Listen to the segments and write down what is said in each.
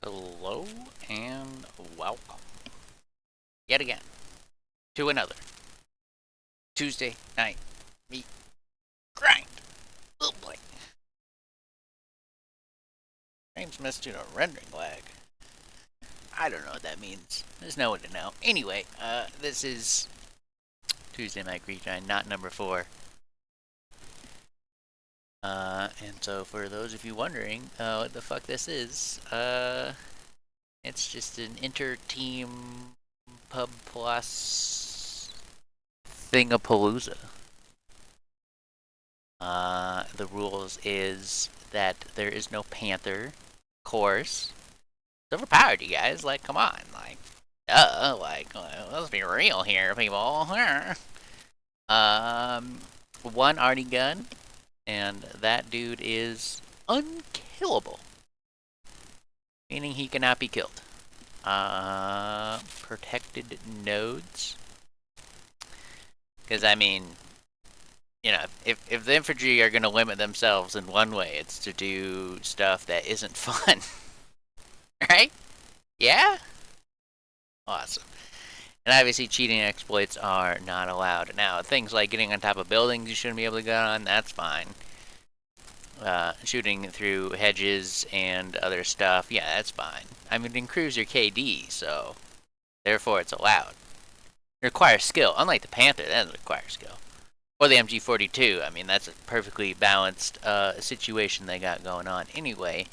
Hello and welcome yet again to another Tuesday night meat grind. Oh boy. Frames missed due to rendering lag. I don't know what that means. There's no one to know. Anyway, this is Tuesday night grind, not number 4. And so for those of you wondering what the fuck this is, it's just an inter-team pub plus thingapalooza. The rules is that there is no panther, of course. It's overpowered, you guys. Like, come on. Like, let's be real here, people. One arty gun, and that dude is unkillable. Meaning he cannot be killed. Protected nodes. Because, I mean, you know, if the infantry are going to limit themselves in one way, it's to do stuff that isn't fun. Right? Yeah? Awesome. And obviously cheating exploits are not allowed. Now, things like getting on top of buildings you shouldn't be able to get on, that's fine. Shooting through hedges and other stuff, yeah, that's fine. I mean, it improves your KD, so therefore it's allowed. It requires skill. Unlike the Panther, that doesn't require skill. Or the MG42, I mean, that's a perfectly balanced situation they got going on. Anyway,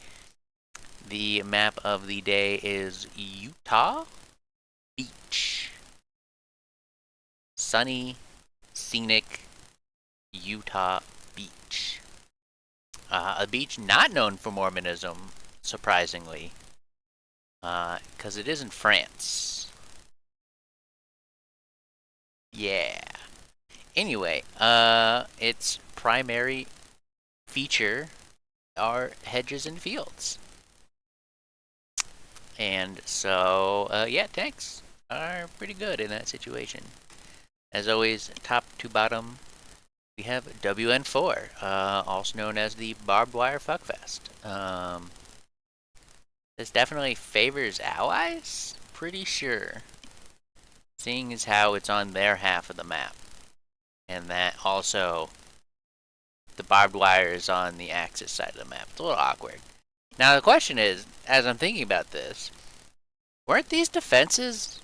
the map of the day is Utah Beach. Sunny, scenic Utah Beach. A beach not known for Mormonism, surprisingly, because it is in France. Yeah. Anyway, its primary feature are hedges and fields. And so, yeah, tanks are pretty good in that situation. As always, top to bottom, we have WN4, also known as the Barbed Wire Fuckfest. This definitely favors allies? Pretty sure. Seeing as how it's on their half of the map. And that also, the barbed wire is on the Axis side of the map. It's a little awkward. Now the question is, as I'm thinking about this, weren't these defenses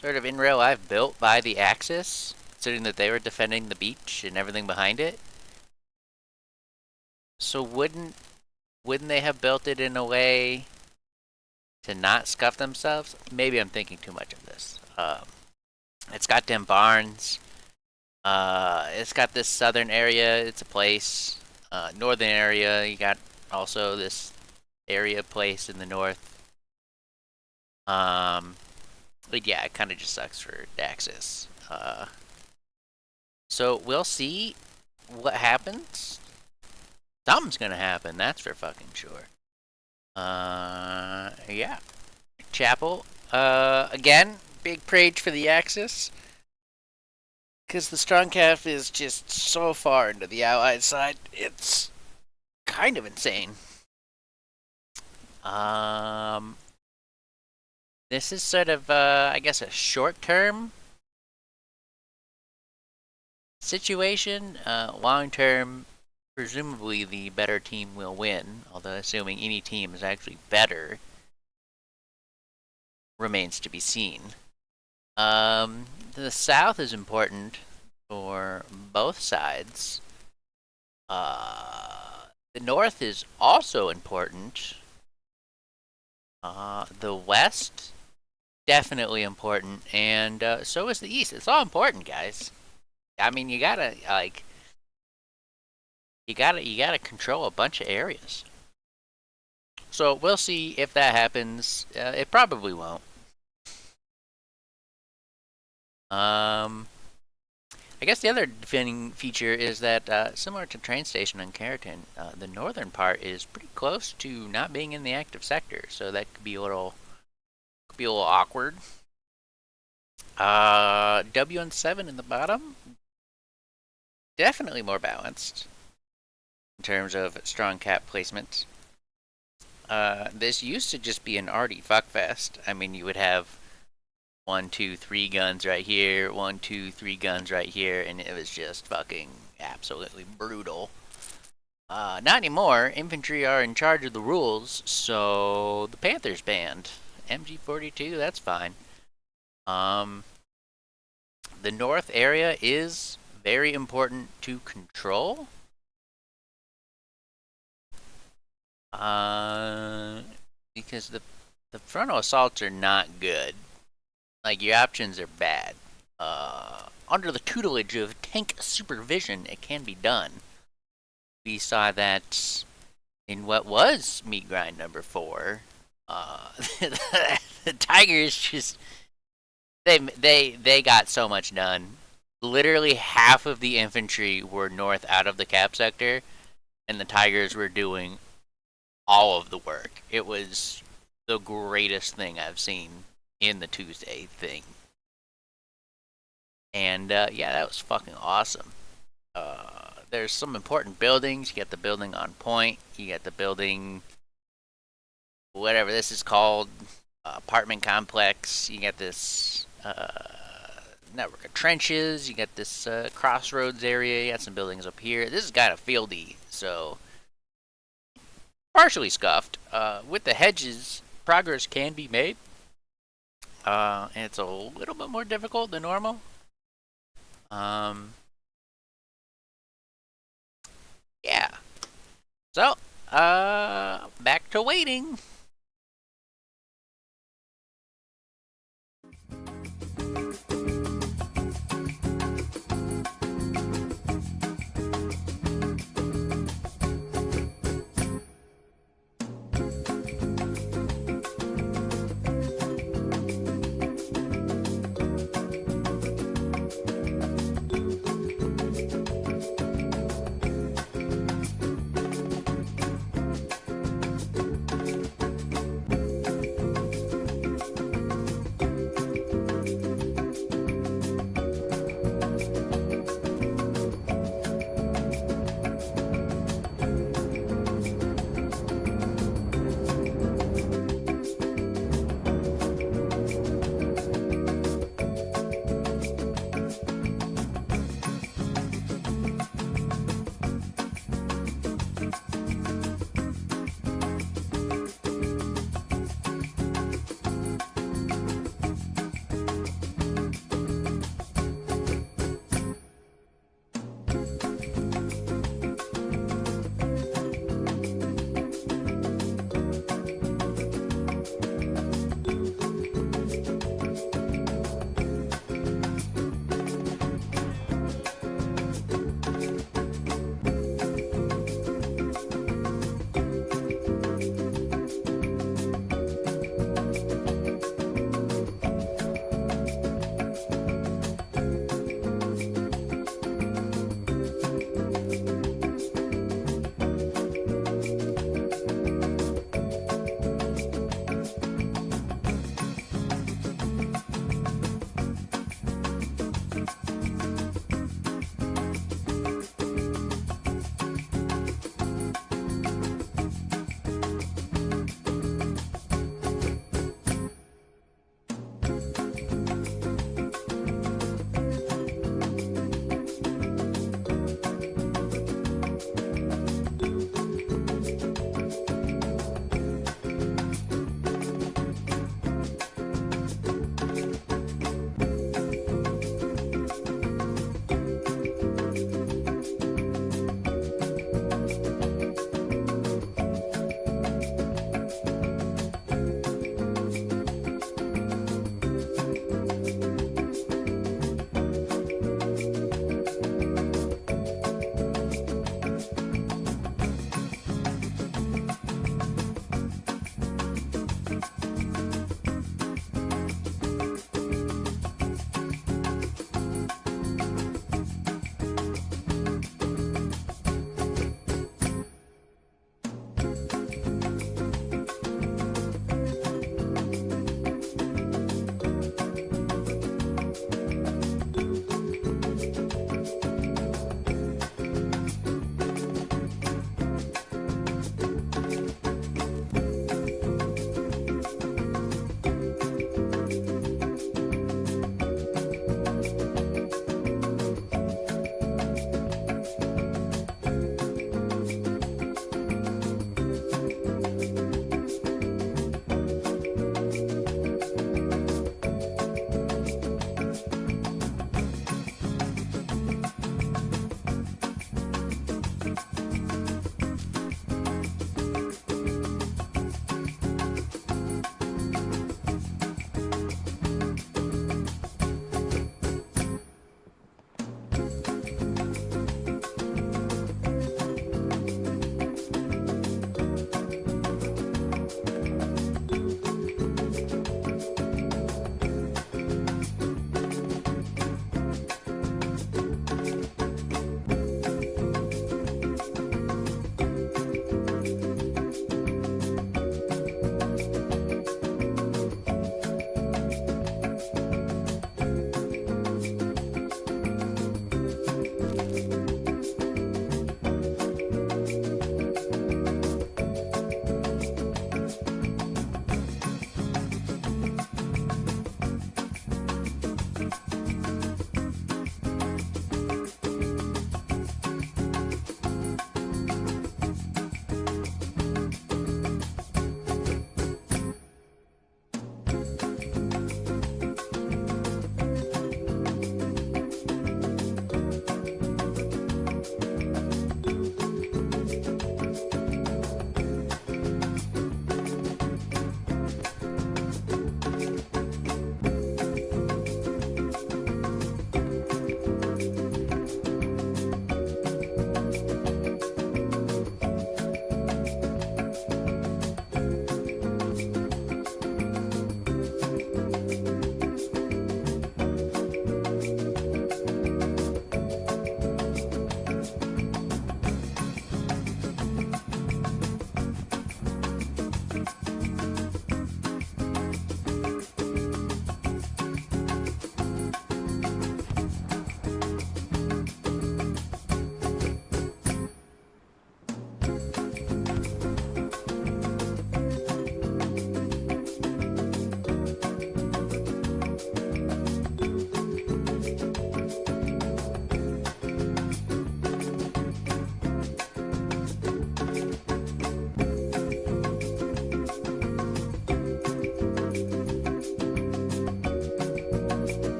sort of in real life built by the Axis, considering that they were defending the beach and everything behind it? So wouldn't they have built it in a way to not scuff themselves? Maybe I'm thinking too much of this. It's got them barns. It's got this southern area. It's a place. Northern area. You got also this area place in the north. But yeah, it kind of just sucks for Daxis. So we'll see what happens. Something's gonna happen, that's for fucking sure. Yeah. Chapel. Again, big praise for the Axis. Because the Strong Calf is just so far into the Allied side, it's kind of insane. This is sort of, I guess, a short-term situation. Long-term, presumably the better team will win, although assuming any team is actually better remains to be seen. The South is important for both sides. The North is also important. The West, definitely important, and so is the East. It's all important, guys. I mean, you gotta control a bunch of areas. So we'll see if that happens. It probably won't. I guess the other defining feature is that, similar to train station on Keratin, the northern part is pretty close to not being in the active sector, so that could be a little awkward. WN7 in the bottom, definitely more balanced in terms of strong cap placement. This used to just be an arty fuckfest. I mean, you would have 1, 2, 3 guns right here, 1, 2, 3 guns right here, and it was just fucking absolutely brutal. Not anymore. Infantry are in charge of the rules, so the Panthers banned. MG42, that's fine. The north area is very important to control. Because the frontal assaults are not good. Like, your options are bad. Under the tutelage of tank supervision, it can be done. We saw that in what was Meat Grind number 4. The Tigers just they got so much done. Literally half of the infantry were north out of the cap sector, and the Tigers were doing all of the work. It was the greatest thing I've seen in the Tuesday thing. And yeah, that was fucking awesome. There's some important buildings. You get the building on point. You get the building, whatever this is called, apartment complex. You get this network of trenches. You get this crossroads area. You got some buildings up here. This is kind of fieldy, so partially scuffed. With the hedges, progress can be made. And it's a little bit more difficult than normal. Yeah. So, back to waiting.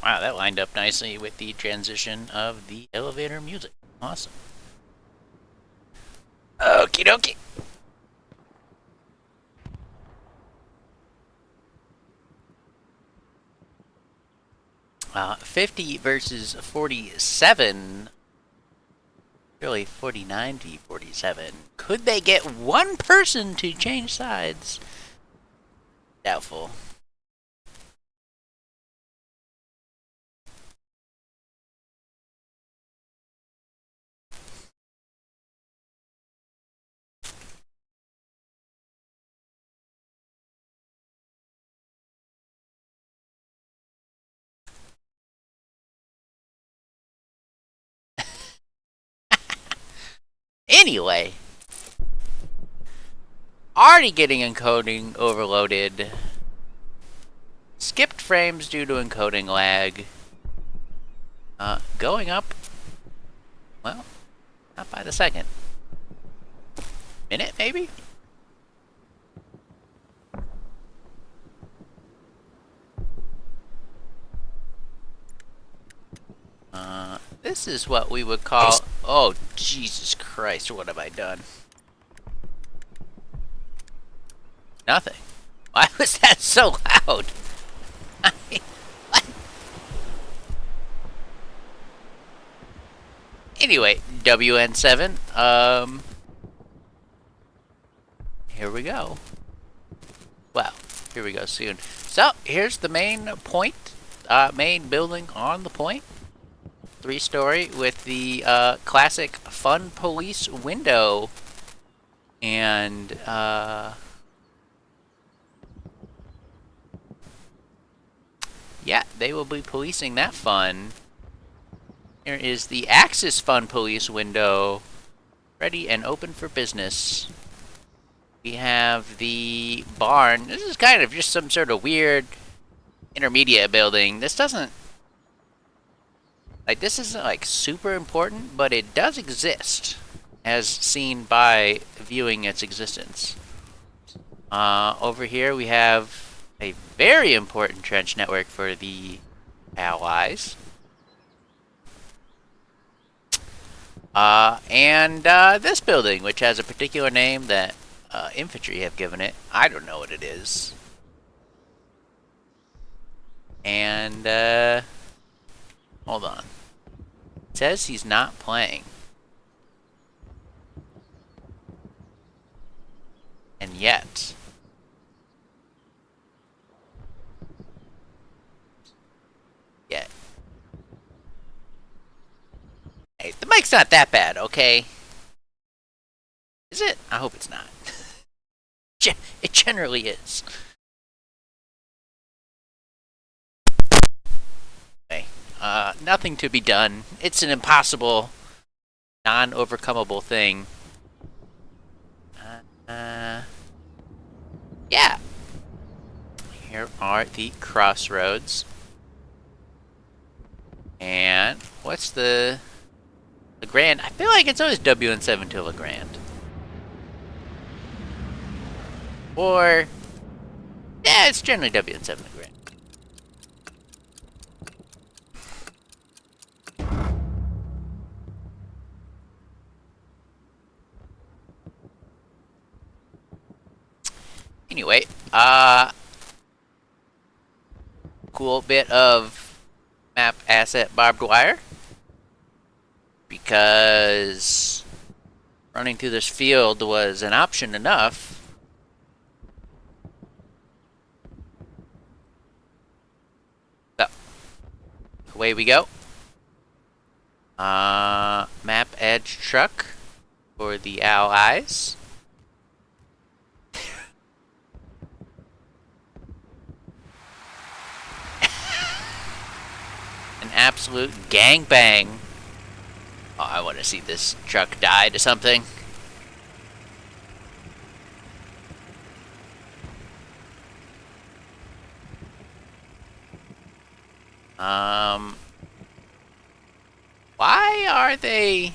Wow, that lined up nicely with the transition of the elevator music. Awesome. Okie dokie. 50 versus 47. Really, 49 v 47. Could they get one person to change sides? Doubtful. Anyway, already getting encoding overloaded. Skipped frames due to encoding lag. Going up, well, not by the second. Minute, maybe? This is what we would call... Oh, Jesus Christ, what have I done? Nothing. Why was that so loud? I mean, what? Anyway, WN7, here we go. Well, here we go soon. So, here's the main point, main building on the point. 3-story with the classic fun police window. And yeah, they will be policing that fun. Here is the Axis Fun Police window, ready and open for business. We have the barn. This is kind of just some sort of weird intermediate building. This doesn't... Like, this isn't, like, super important, but it does exist, as seen by viewing its existence. Over here we have a very important trench network for the Allies. And this building, which has a particular name that infantry have given it. I don't know what it is. And, hold on. It says he's not playing. And yet... Hey, the mic's not that bad, okay? Is it? I hope it's not. It generally is. Okay. Nothing to be done. It's an impossible, non-overcomable thing. Yeah. Here are the crossroads. And what's the Grand? I feel like it's always WN7 to LeGrand. Or, yeah, it's generally WN7 LeGrand. Anyway, cool bit of map asset barbed wire. Because running through this field was an option enough. So, away we go. Map edge truck for the Allies. An absolute gangbang. Oh, I want to see this truck die to something. Why are they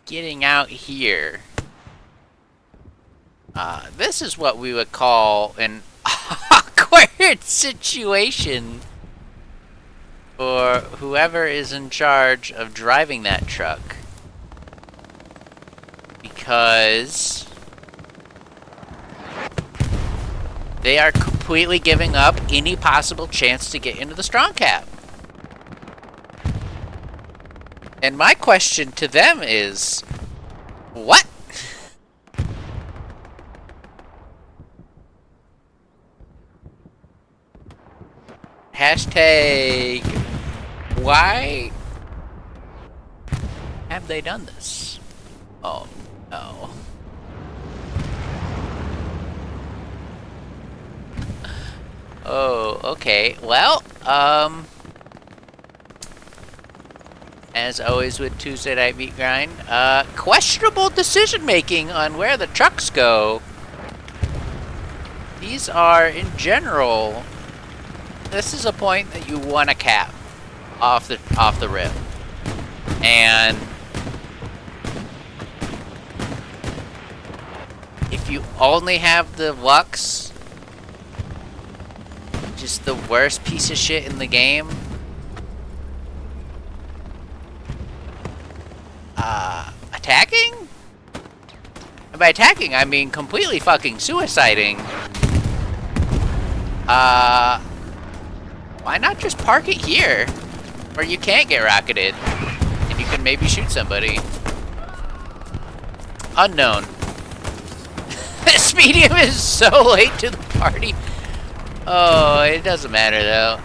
getting out here? This is what we would call an awkward weird situation for whoever is in charge of driving that truck. Because they are completely giving up any possible chance to get into the strong cap. And my question to them is, what? Hashtag, why have they done this? Oh no. Oh, okay. Well, as always with Tuesday Night Meat Grind, questionable decision making on where the trucks go. These are, in general, this is a point that you want to cap off the rip. And if you only have the Lux, just the worst piece of shit in the game, attacking? And by attacking, I mean completely fucking suiciding. Why not just park it here, where you can't get rocketed, and you can maybe shoot somebody? Unknown. This medium is so late to the party. Oh, it doesn't matter though.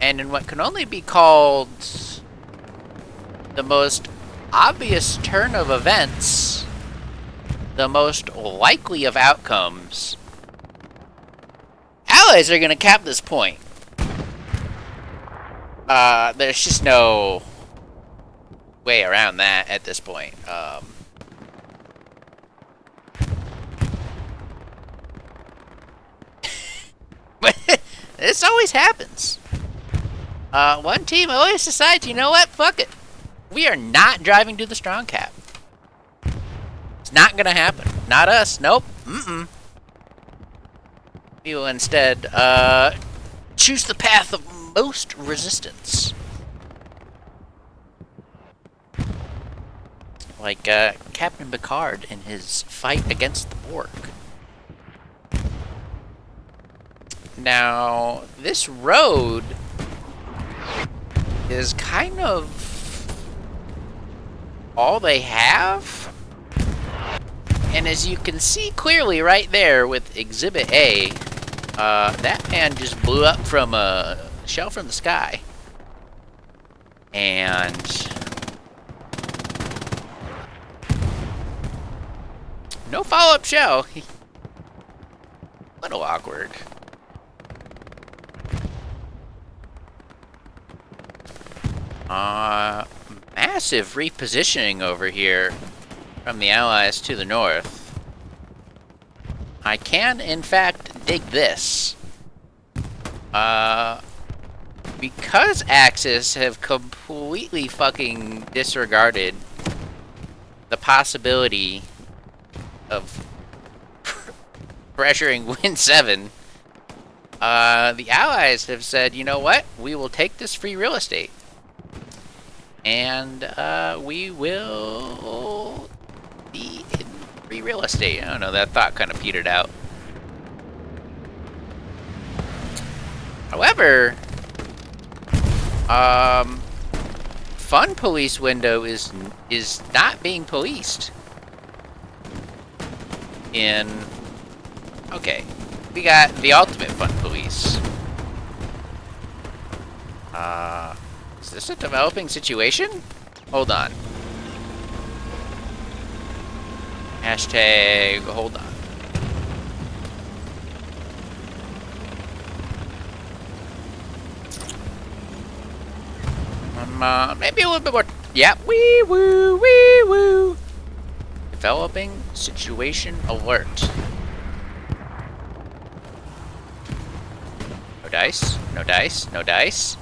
And in what can only be called the most obvious turn of events, the most likely of outcomes, allies are gonna cap this point. There's just no way around that at this point. This always happens. One team always decides, you know what, fuck it. We are not driving to the strong cap. It's not gonna happen. Not us, nope. We will instead, choose the path of most resistance. Like, Captain Picard in his fight against the Borg. Now, this road is kind of all they have. And as you can see clearly right there with Exhibit A, that man just blew up from a shell from the sky. And no follow-up shell. A little awkward. Massive repositioning over here from the Allies to the north. I can, in fact, dig this. Because Axis have completely fucking disregarded the possibility of pressuring Win 7, the Allies have said, you know what? We will take this free real estate. And we will be in free real estate. I don't know, that thought kind of petered out. However, Fun Police window is not being policed. Okay, we got the ultimate Fun Police. Is this a developing situation? Hold on. Hashtag hold on. Maybe a little bit more. Yeah, wee woo, wee woo. Developing situation alert. No dice, no dice, no dice.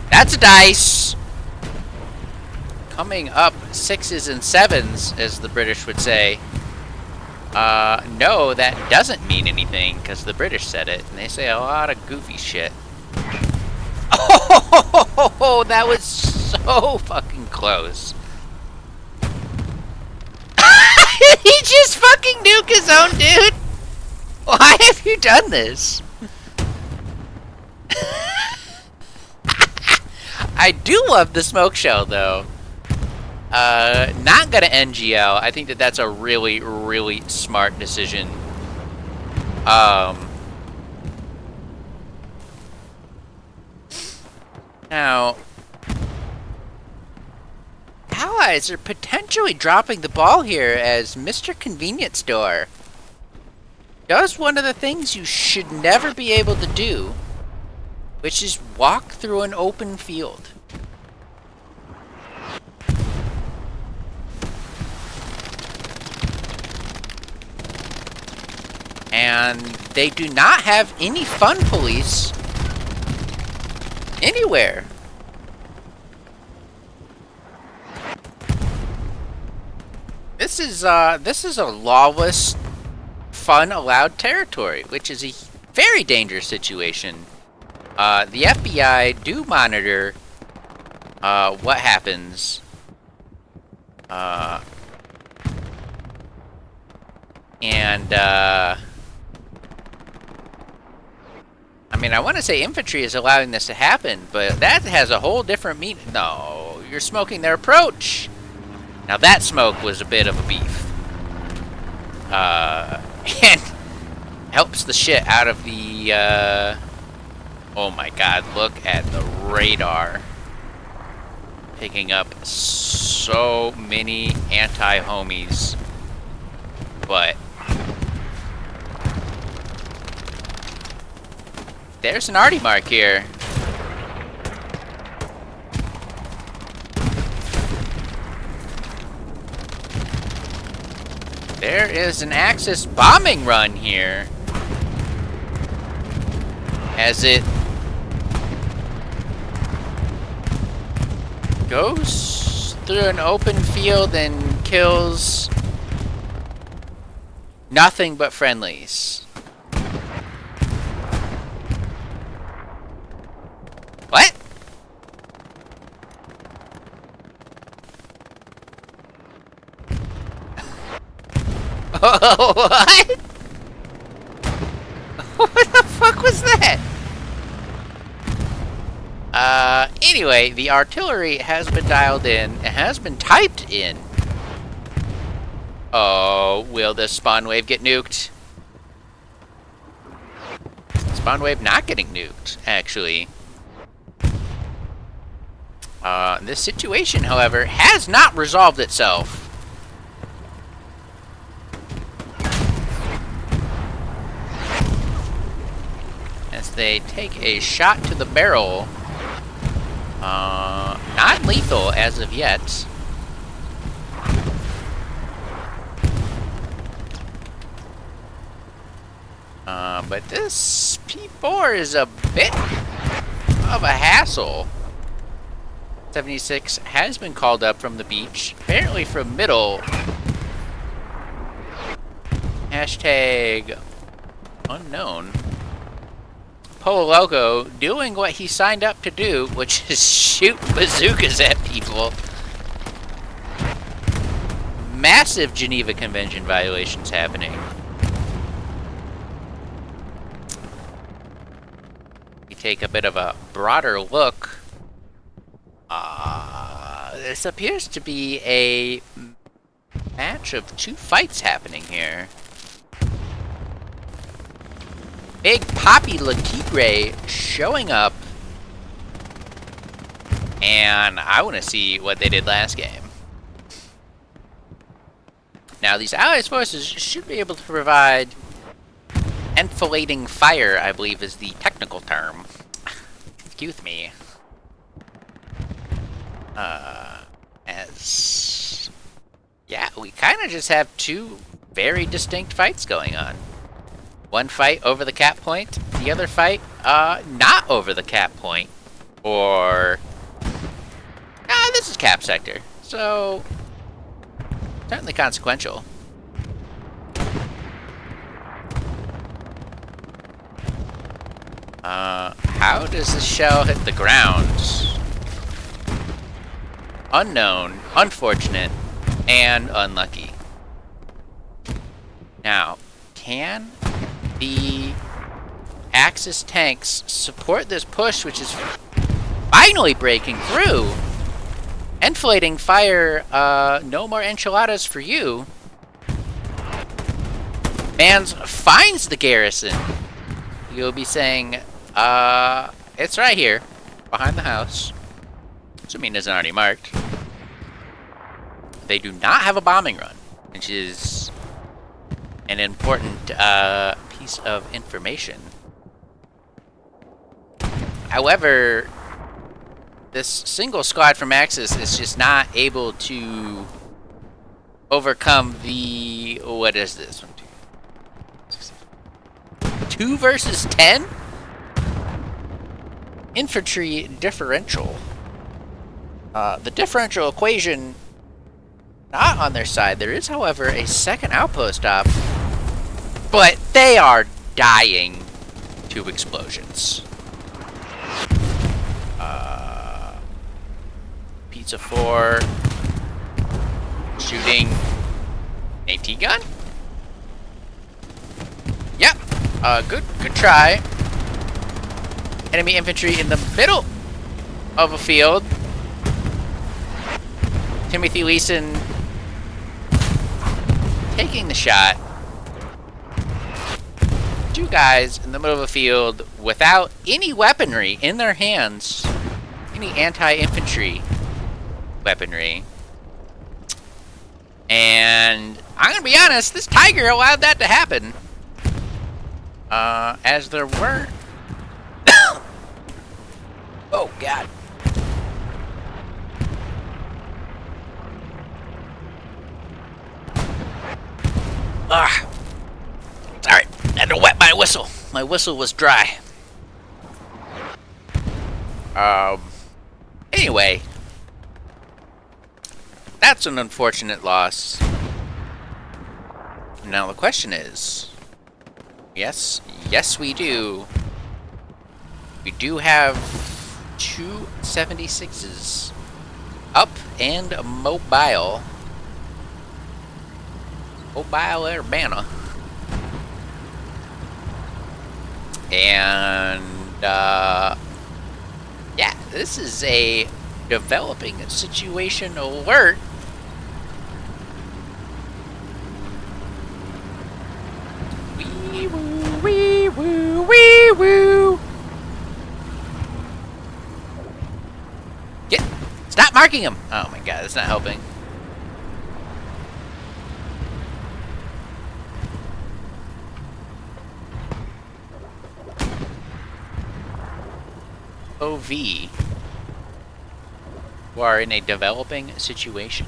That's a dice! Coming up 6s and 7s, as the British would say. No, that doesn't mean anything, because the British said it, and they say a lot of goofy shit. Oh, that was so fucking close. He just fucking nuked his own dude? Why have you done this? I do love the smoke shell, though. Not gonna NGL. I think that that's a really, really smart decision. Now, Allies are potentially dropping the ball here as Mr. Convenience Store does one of the things you should never be able to do, which is walk through an open field. And they do not have any fun police anywhere. This is a lawless, fun allowed territory, which is a very dangerous situation. The FBI do monitor what happens. I mean, I want to say infantry is allowing this to happen, but that has a whole different meaning. No, you're smoking their approach. Now that smoke was a bit of a beef. And helps the shit out of the, oh my god, look at the radar. Picking up so many anti-homies. But there's an arty mark here. There is an Axis bombing run here. As it goes through an open field and kills nothing but friendlies. What? What? What the fuck was that? Anyway, the artillery has been dialed in. It has been typed in. Oh, will this spawn wave get nuked? Spawn wave not getting nuked, actually. This situation, however, has not resolved itself. As they take a shot to the barrel. Not lethal as of yet. But this P4 is a bit of a hassle. 76 has been called up from the beach, apparently from middle. Hashtag unknown. Polo Loco doing what he signed up to do, which is shoot bazookas at people. Massive Geneva Convention violations happening. We take a bit of a broader look. This appears to be a match of two fights happening here. Big Poppy Le Tigre showing up. And I want to see what they did last game. Now, these Allies forces should be able to provide enfilading fire, I believe is the technical term. Excuse me. Yeah, we kind of just have two very distinct fights going on. One fight over the cap point, the other fight, not over the cap point. Or... this is cap sector, so... certainly consequential. How does this shell hit the ground? Unknown, unfortunate, and unlucky. Now, can the Axis tanks support this push, which is finally breaking through? Enflating fire, no more enchiladas for you. Mans finds the garrison. You'll be saying, it's right here, behind the house. Assuming it's already marked. They do not have a bombing run, which is an important piece of information. However, this single squad from Axis is just not able to overcome the... What is this? 2 versus 10? Infantry differential. The differential equation not on their side. There is, however, a second outpost up, but they are dying to explosions. Pizza 4 shooting AT gun. Yep. Good try. Enemy infantry in the middle of a field. Timothy Leeson taking the shot. 2 guys in the middle of a field without any weaponry in their hands. Any anti-infantry weaponry. And I'm gonna be honest, this Tiger allowed that to happen. As there were... Oh, God. Sorry, had to wet my whistle. My whistle was dry. Anyway. That's an unfortunate loss. Now the question is... Yes, we do. We do have 2 76s up and mobile. Mobile Urbana. And, yeah, this is a developing situation alert. Wee woo, wee woo, wee woo. Stop marking him! Oh my god, that's not helping. OV, who are in a developing situation.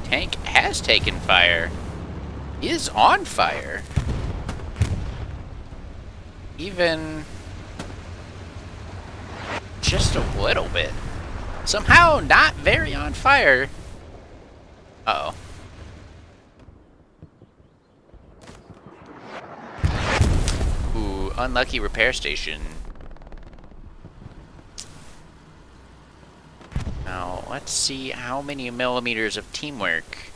Tank has taken fire. Is on fire. Even just a little bit. Somehow not very on fire. Uh-oh. Ooh, unlucky repair station. Now, let's see how many millimeters of teamwork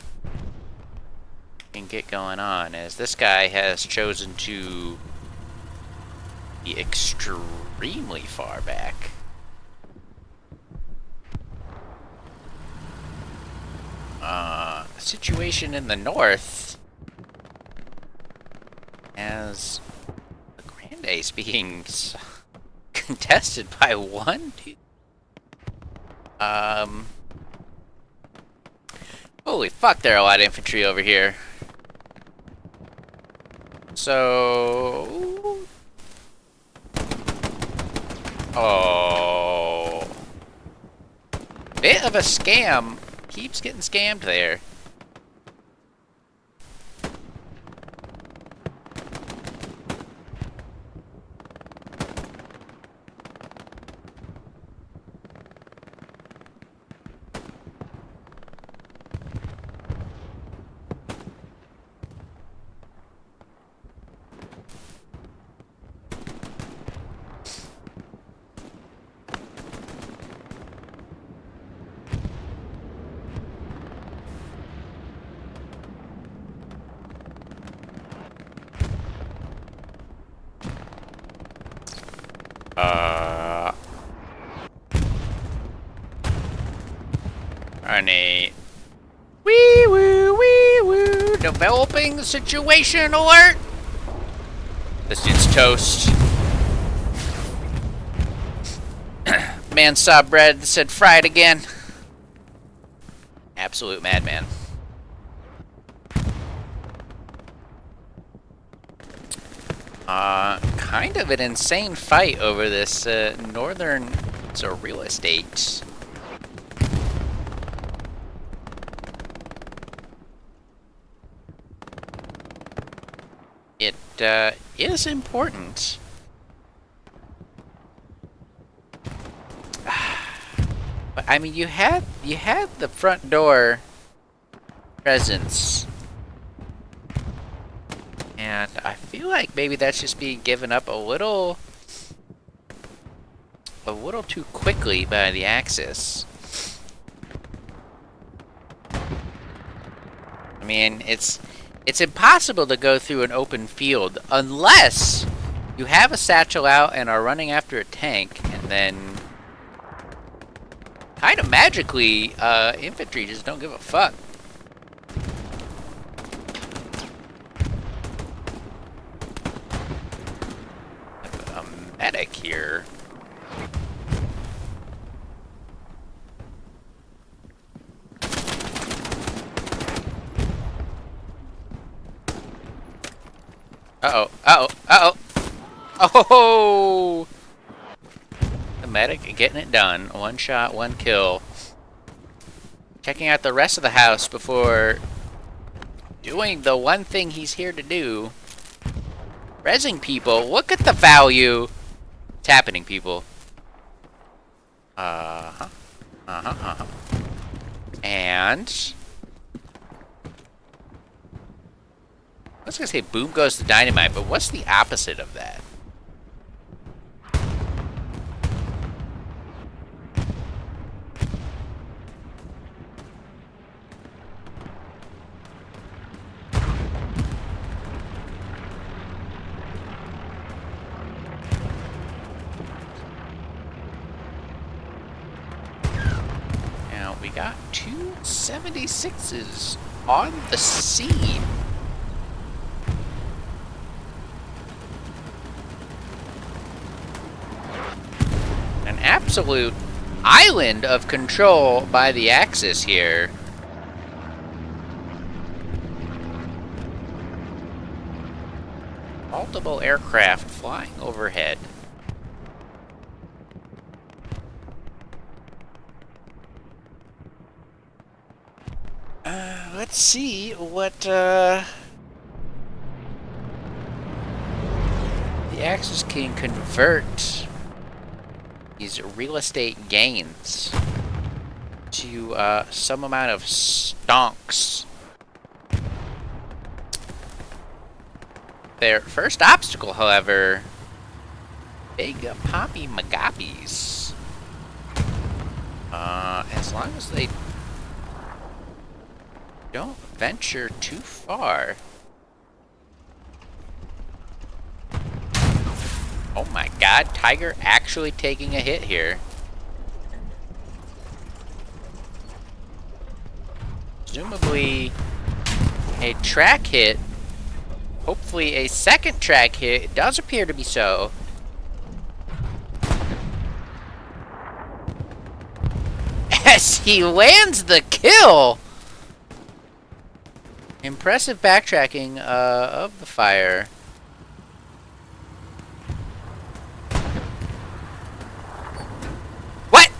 can get going on, as this guy has chosen to be extremely far back. Situation in the north as the Grand Ace being contested by 1, 2. Holy fuck, there are a lot of infantry over here. So... Oh. Bit of a scam. Keeps getting scammed there. run a wee woo. Developing situation alert. This dude's toast. Man saw bread, said fried again. Absolute madman. Kind of an insane fight over this northern real estate. It is important. But I mean, you had the front door presence. And I feel like maybe that's just being given up a little too quickly by the Axis. I mean, it's impossible to go through an open field unless you have a satchel out and are running after a tank, and then kind of magically, infantry just don't give a fuck. Medic here. Oh! The medic getting it done. One shot, one kill. Checking out the rest of the house before doing the one thing he's here to do. Rezzing people. Look at the value. It's happening, people. And I was gonna say boom goes the dynamite, but what's the opposite of that? We got 2 76s on the scene. An absolute island of control by the Axis here. Multiple aircraft flying overhead. Let's see what the Axis can convert these real estate gains to some amount of stonks. Their first obstacle, however, big Poppy Magappies. As long as they don't venture too far. Oh my god, Tiger actually taking a hit here. Presumably a track hit. Hopefully a second track hit. It does appear to be so. As he lands the kill! Impressive backtracking of the fire. What?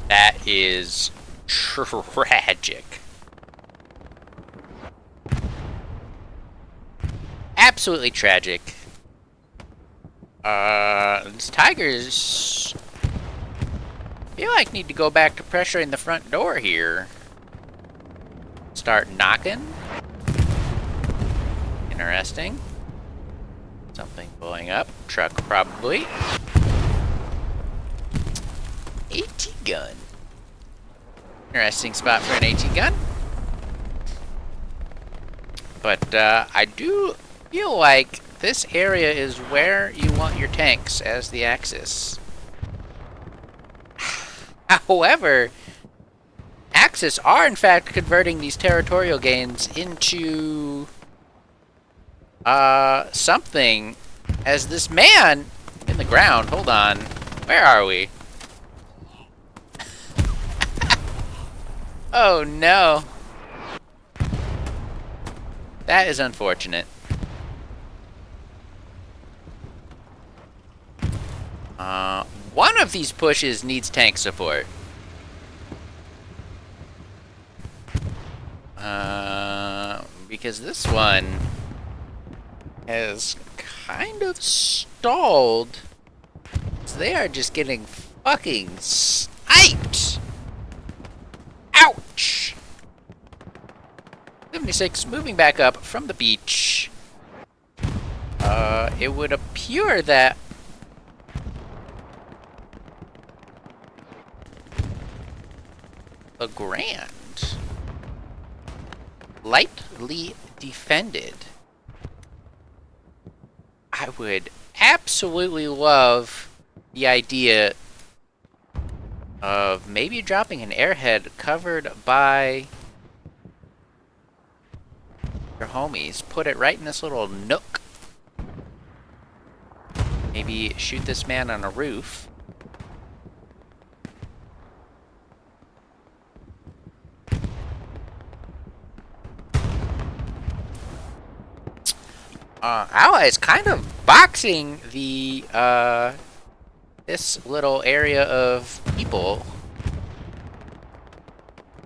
That is tragic. Absolutely tragic. These Tigers feel like need to go back to pressuring the front door here. Start knocking. Interesting. Something blowing up. Truck, probably. AT gun. Interesting spot for an AT gun. But I do feel like this area is where you want your tanks as the axis. However, Axis are in fact converting these territorial gains into something, as this man in the ground, hold on, where are we? Oh no. That is unfortunate. One of these pushes needs tank support. Because this one has kind of stalled. So they are just getting fucking sniped. Ouch! 76 moving back up from the beach. It would appear that the Grand lightly defended. I would absolutely love the idea of maybe dropping an airhead covered by your homies. Put it right in this little nook. Maybe shoot this man on a roof. Allies kind of boxing the, this little area of people.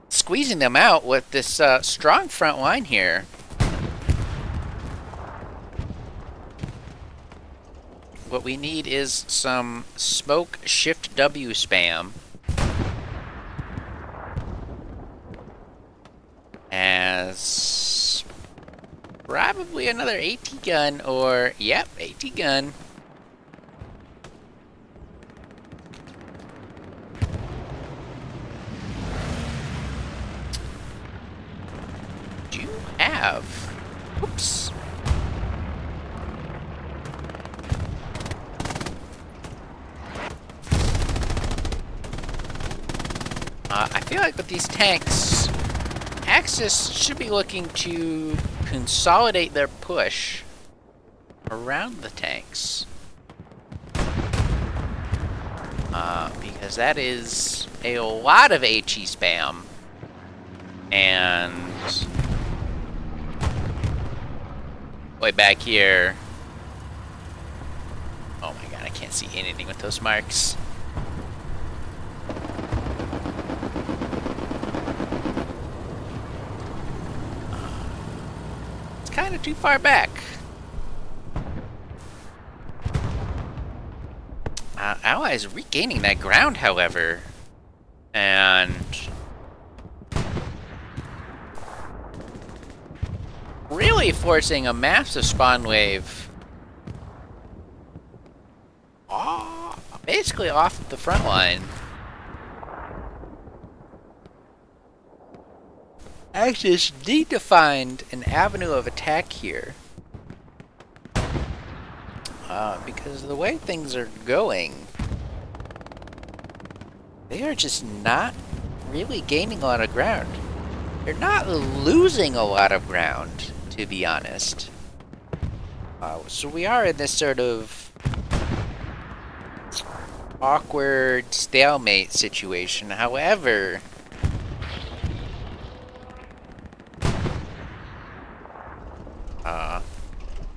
Squeezing them out with this, strong front line here. What we need is some smoke shift W spam. As probably another AT gun, or, yep, AT gun. Do you have, oops. I feel like with these tanks, Axis should be looking to consolidate their push around the tanks. Because that is a lot of HE spam. And way back here. Oh my god, I can't see anything with those marks. Kind of too far back. Allies regaining that ground, however, and really forcing a massive spawn wave basically off the front line. Axis need to find an avenue of attack here. Because the way things are going, they are just not really gaining a lot of ground. They're not losing a lot of ground, to be honest. So we are in this sort of awkward stalemate situation. However,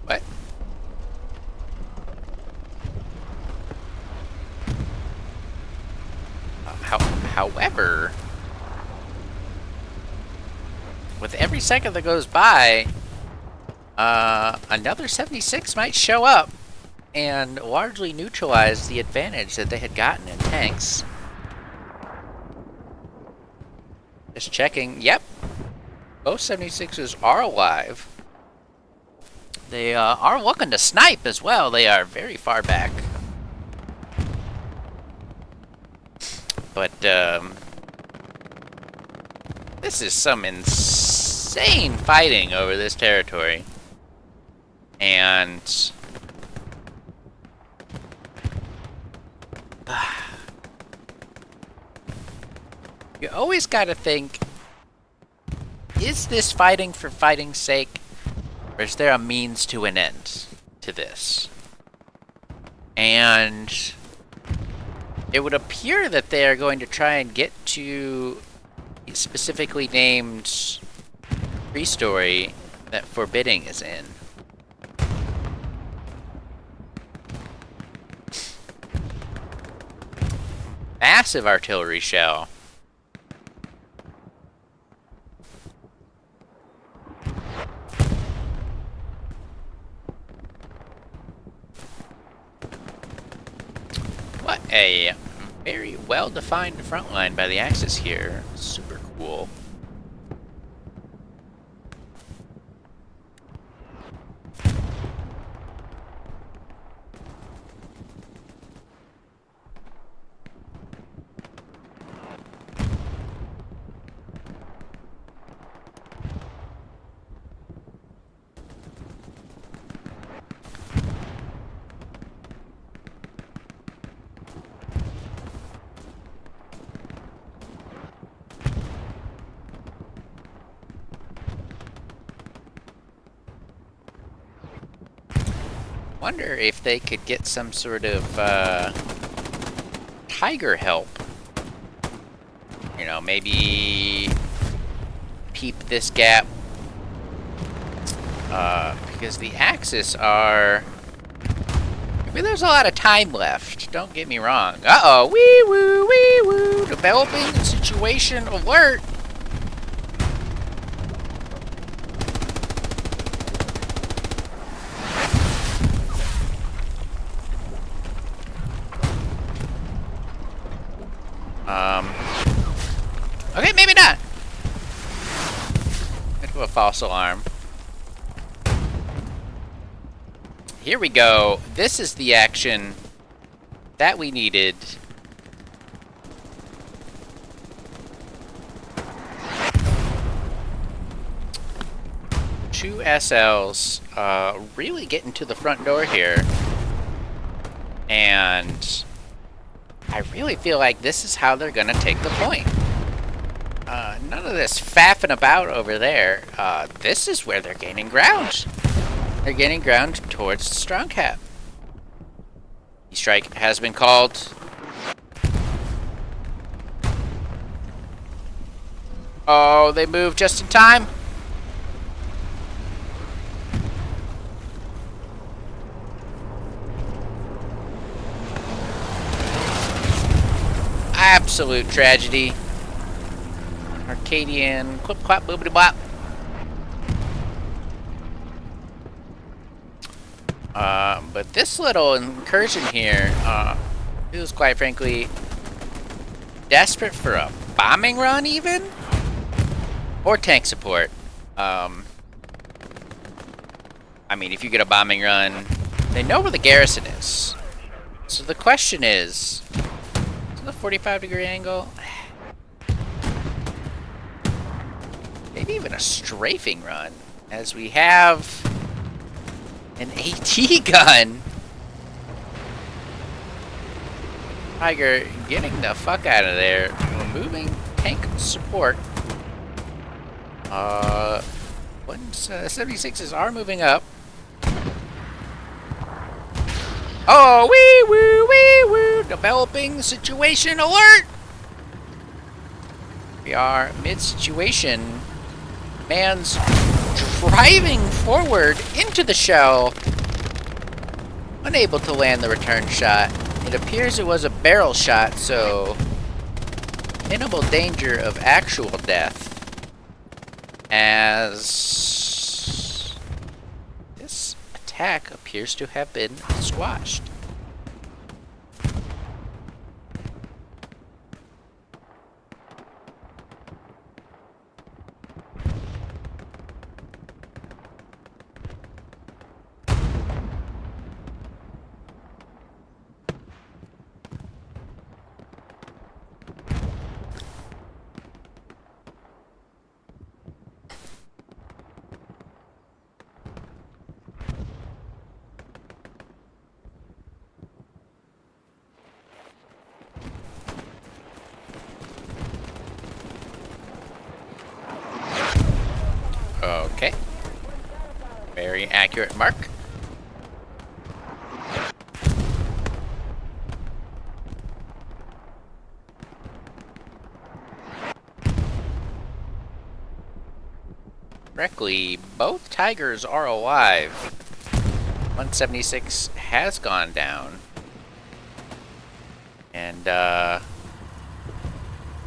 what? However, with every second that goes by, another 76 might show up and largely neutralize the advantage that they had gotten in tanks. Just checking. Yep. Both 76s are alive. They are looking to snipe as well. They are very far back. But, this is some insane fighting over this territory. And... you always gotta think, is this fighting for fighting's sake? Or is there a means to an end to this? And it would appear that they are going to try and get to a specifically named pre-story that Forbidding is in. Massive artillery shell. What a very well-defined front line by the Axis here. Super cool. Wonder if they could get some sort of Tiger help. You know, maybe peep this gap. Because the Axis are... maybe there's a lot of time left. Don't get me wrong. Uh-oh. Wee-woo, wee-woo. Developing situation alert. Okay, maybe not. Into a false alarm. Here we go. This is the action that we needed. Two SLs really getting to the front door here. And I really feel like this is how they're gonna take the point. None of this faffing about over there. This is where they're gaining ground. They're gaining ground towards the strong cap. The strike has been called. Oh, they moved just in time. Absolute tragedy. Arcadian, clip clop, boobity bop. But this little incursion here, feels quite frankly desperate for a bombing run, even, or tank support. I mean, if you get a bombing run, they know where the garrison is. So the question is the 45-degree angle. Maybe even a strafing run, as we have an AT gun. Tiger getting the fuck out of there, removing tank support. 176s are moving up. Oh, wee woo, wee woo! Developing situation alert! We are mid-situation. Man's driving forward into the shell. Unable to land the return shot. It appears it was a barrel shot, so minimal danger of actual death. As this attack appears to have been squashed. Very accurate mark. Correctly, both Tigers are alive. 176 has gone down. And,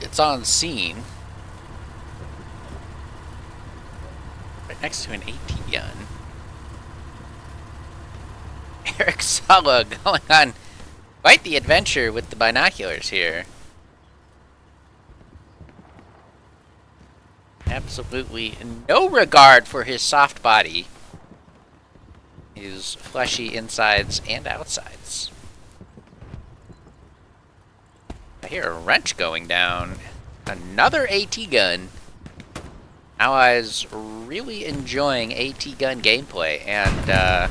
it's on scene. Right next to an AT gun. Eric Sala going on quite the adventure with the binoculars here. Absolutely no regard for his soft body. His fleshy insides and outsides. I hear a wrench going down. Another AT gun. Allies really enjoying AT gun gameplay, and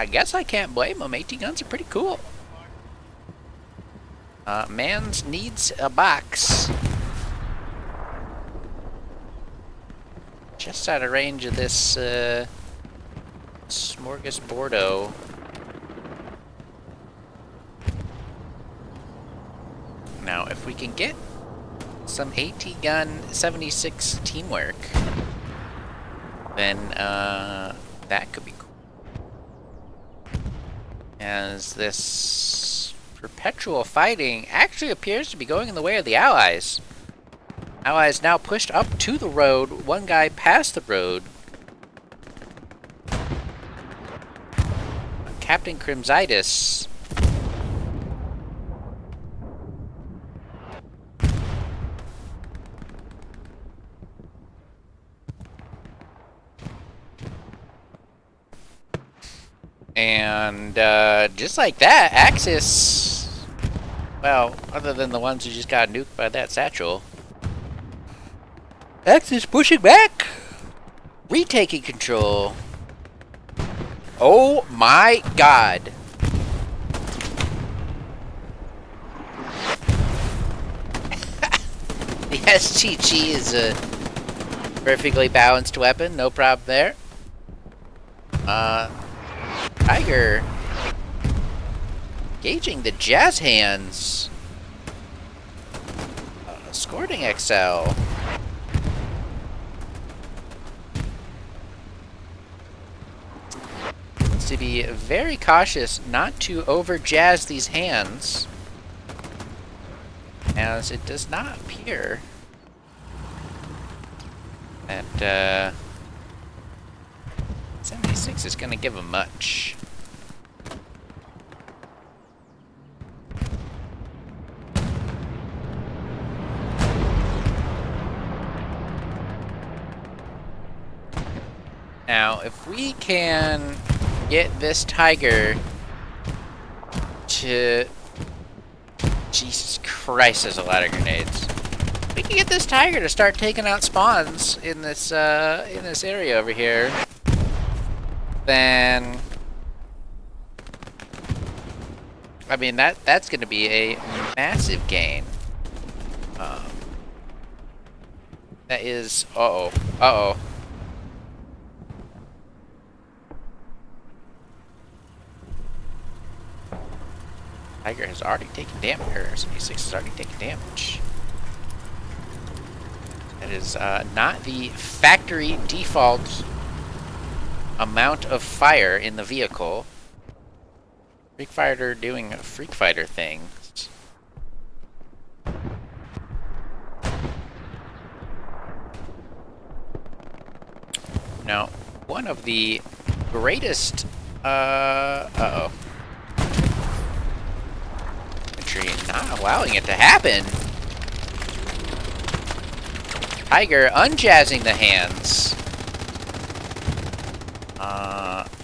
I guess I can't blame them. AT guns are pretty cool. Mans needs a box. Just out of range of this smorgasbordo. Now, if we can get some AT gun 76 teamwork, then that could be cool. As this perpetual fighting actually appears to be going in the way of the Allies. Allies now pushed up to the road, one guy past the road. Captain Crimsitis. And just like that, Axis, well, other than the ones who just got nuked by that satchel, Axis pushing back, retaking control. Oh my god. The STG is a perfectly balanced weapon, no problem there. Tiger gauging the jazz hands. Escorting XL. To be very cautious not to over jazz these hands, as it does not appear that 76 is going to give him much. Now, if we can get this Tiger to... Jesus Christ, there's a lot of grenades. We can get this Tiger to start taking out spawns in this area over here. Then... I mean, that's going to be a massive gain. That is... Uh-oh. Uh-oh. Tiger has already taken damage, or 76 has already taken damage. That is not the factory default amount of fire in the vehicle. Freak Fighter doing Freak Fighter things. Now, one of the greatest, uh-oh. Not allowing it to happen. Tiger unjazzing the hands.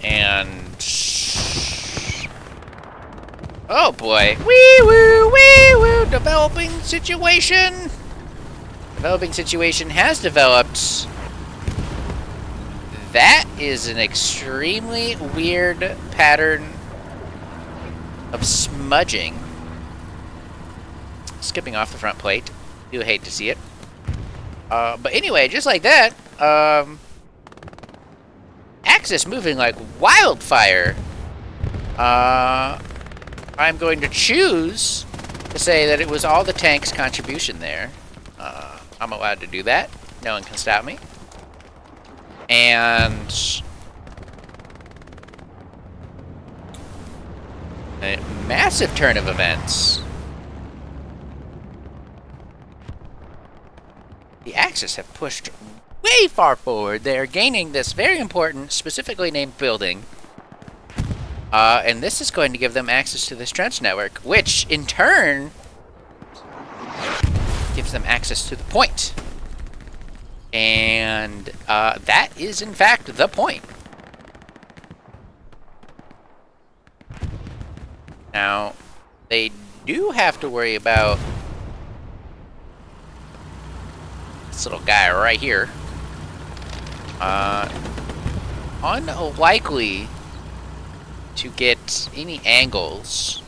And... oh boy. Wee-woo, wee-woo, developing situation. Developing situation has developed. That is an extremely weird pattern of smudging. Skipping off the front plate. Do hate to see it. But anyway, just like that, Axis moving like wildfire. I'm going to choose to say that it was all the tank's contribution there. I'm allowed to do that. No one can stop me. And a massive turn of events. The Axis have pushed way far forward. They are gaining this very important, specifically named building. And this is going to give them access to this trench network, which, in turn, gives them access to the point. And that is, in fact, the point. Now, they do have to worry about this little guy right here. Unlikely to get any angles.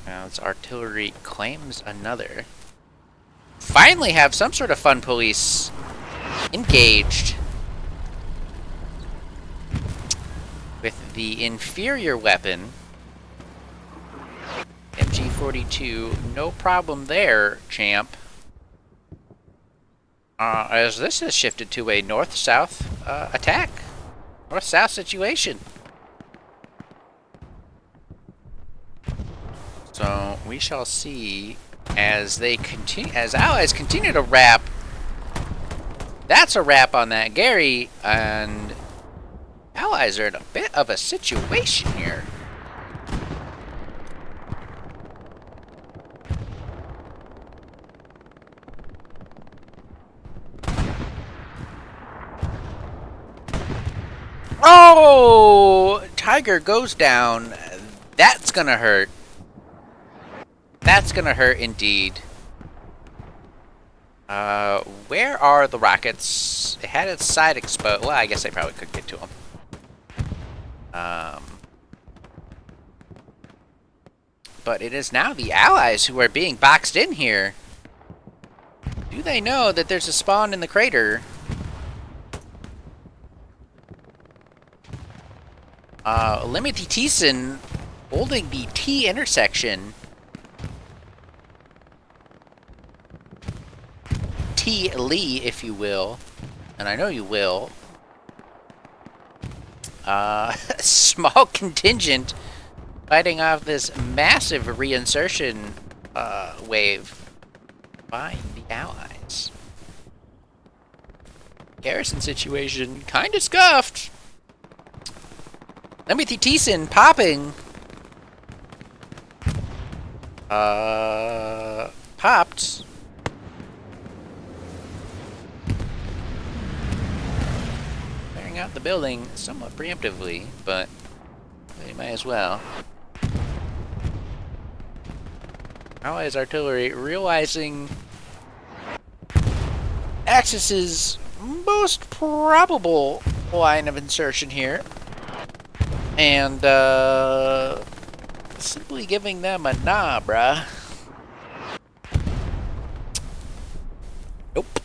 Now, its artillery claims another. Finally have some sort of fun police engaged with the inferior weapon. MG42, no problem there, champ. As this has shifted to a north-south attack. North-south situation. So we shall see as they continue, as allies continue to wrap. That's a wrap on that Gary, and allies are in a bit of a situation here. Oh! Tiger goes down. That's gonna hurt. That's gonna hurt indeed. Where are the rockets? It had its side exposed. Well, I guess I probably could get to them. But it is now the allies who are being boxed in here. Do they know that there's a spawn in the crater? Limity Thiessen holding the T intersection. T Lee, if you will. And I know you will. Small contingent fighting off this massive reinsertion wave by the Allies. Garrison situation kind of scuffed. Limity Thiessen popping. Popped. Clearing out the building somewhat preemptively, but they might as well. Allies artillery realizing Axis's most probable line of insertion here. And, simply giving them a nah, bruh. Nope.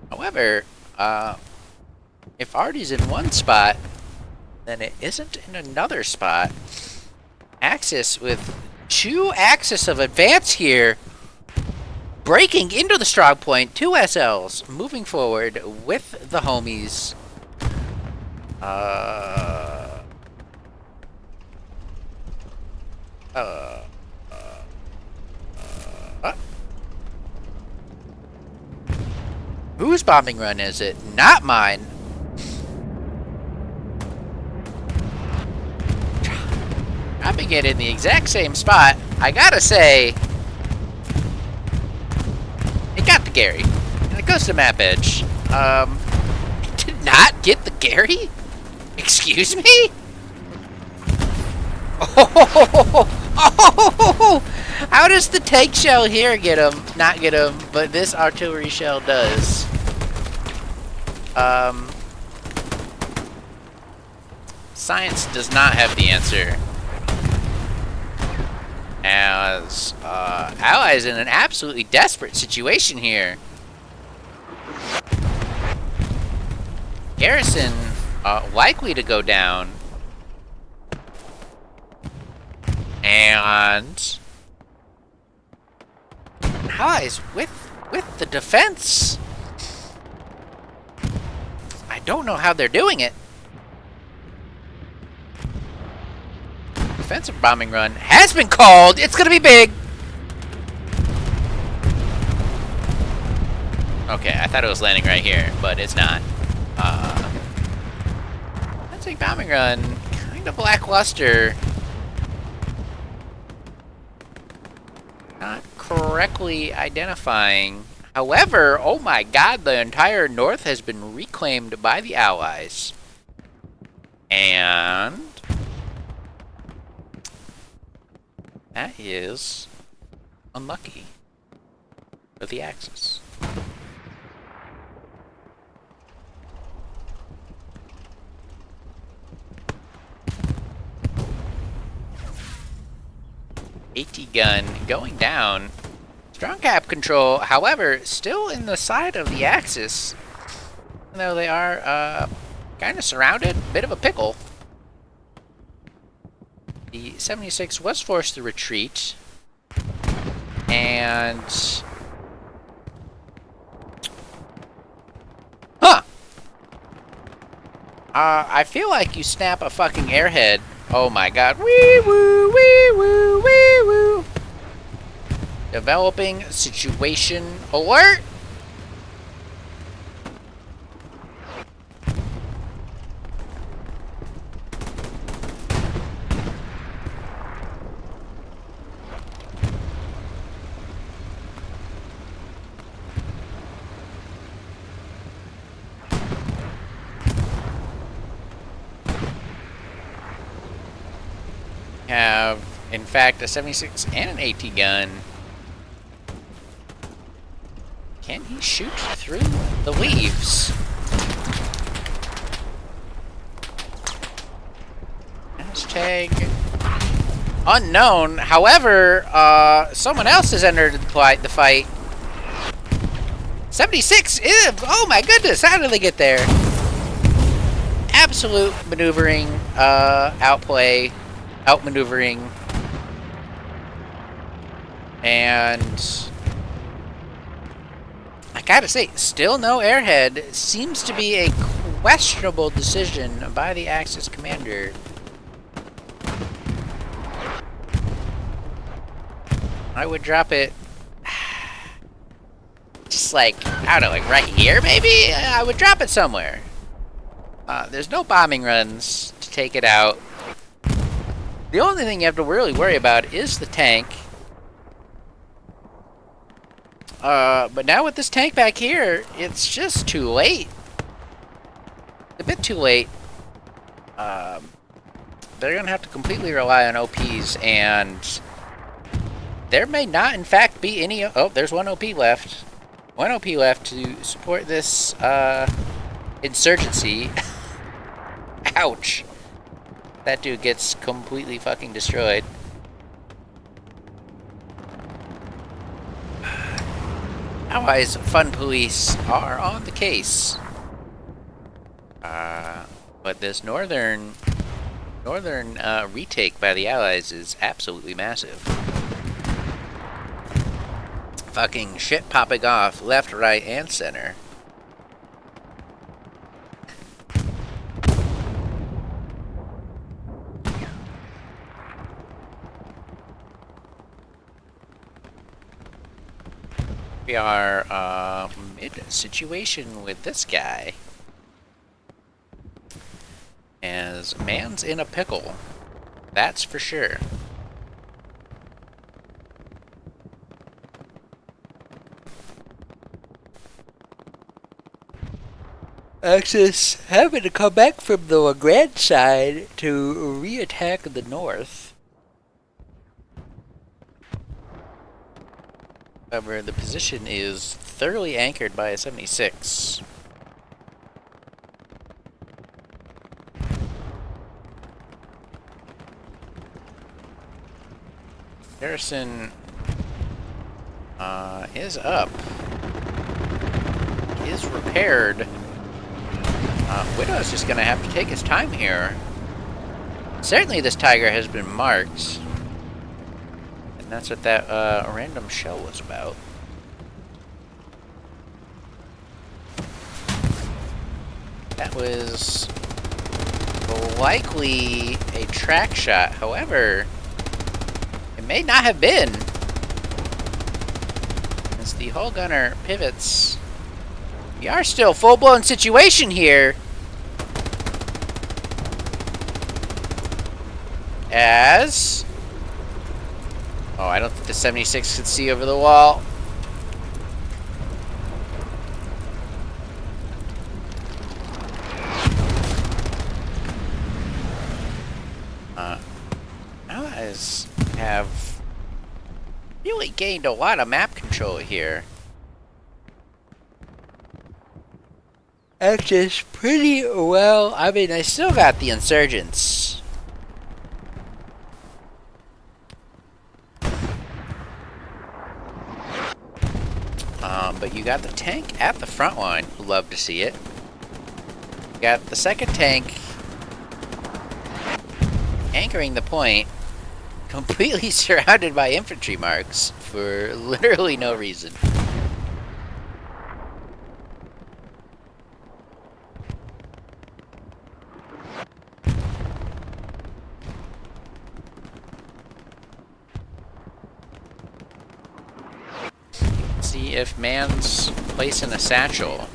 However, if Artie's in one spot, then it isn't in another spot. Axis with 2 axis of advance here. Breaking into the strong point, 2 SLs moving forward with the homies. Whose bombing run is it? Not mine. Dropping it in the exact same spot. I gotta say, it got the Gary, and it goes to map edge. It did not get the Gary? Excuse me? Oh, how does the tank shell here get him? Not get him, but this artillery shell does. Science does not have the answer As Allies in an absolutely desperate situation here. Garrison likely to go down. And Allies with the defense. I don't know how they're doing it. Defensive bombing run has been called. It's gonna be big. Okay, I thought it was landing right here, but it's not. Defensive bombing run, kind of lackluster. Not correctly identifying. However, oh my god, the entire north has been reclaimed by the Allies. And that is unlucky for the Axis. AT gun going down. Strong cap control, however, still in the side of the Axis. Even though they are kind of surrounded, bit of a pickle. The 76 was forced to retreat. And I feel like you snap a fucking airhead. Oh my god. Wee woo, wee woo, wee woo. Developing situation alert. Have, in fact, a 76 and an AT gun. Can he shoot through the leaves? Hashtag unknown. However, someone else has entered the fight. 76 is, oh my goodness, how did they get there? Absolute maneuvering, outplay. Outmaneuvering, and I gotta say, still no airhead. Seems to be a questionable decision by the Axis commander. I would drop it just like, I don't know, like right here maybe? I would drop it somewhere. There's no bombing runs to take it out. The only thing you have to really worry about is the tank. But now with this tank back here, it's just too late. A bit too late. They're gonna have to completely rely on OPs, and there may not, in fact, be any. Oh, there's one OP left. One OP left to support this insurgency. Ouch. That dude gets completely fucking destroyed. Allies Fun Police are on the case. But this northern retake by the Allies is absolutely massive. Fucking shit popping off left, right, and center. We are mid-situation with this guy. As man's in a pickle. That's for sure. Axis having to come back from the Legrand side to re-attack the north. However, the position is thoroughly anchored by a 76. Garrison is up. Is repaired. Widow's just gonna have to take his time here. Certainly this tiger has been marked. And that's what that random shell was about. That was likely a track shot. However, it may not have been. As the hull gunner pivots. We are still full-blown situation here. As... Oh, I don't think the 76 could see over the wall. Allies have really gained a lot of map control here. Access pretty well. I mean, I still got the insurgents. But you got the tank at the front line. Love to see it. You got the second tank anchoring the point, completely surrounded by infantry marks for literally no reason. See if man's placing a satchel.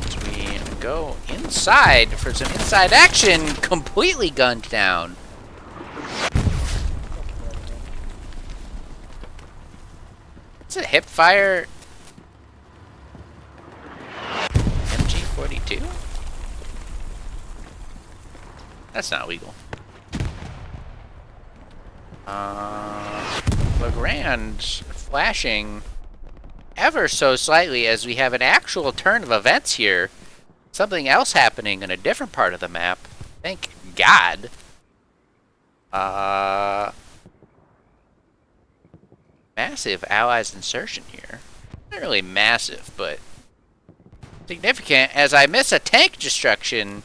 As we go inside for some inside action, completely gunned down. It's a hip fire MG42? That's not legal. Legrand flashing ever so slightly as we have an actual turn of events here. Something else happening in a different part of the map. Thank God. Massive Allies insertion here. Not really massive, but significant as I miss a tank destruction.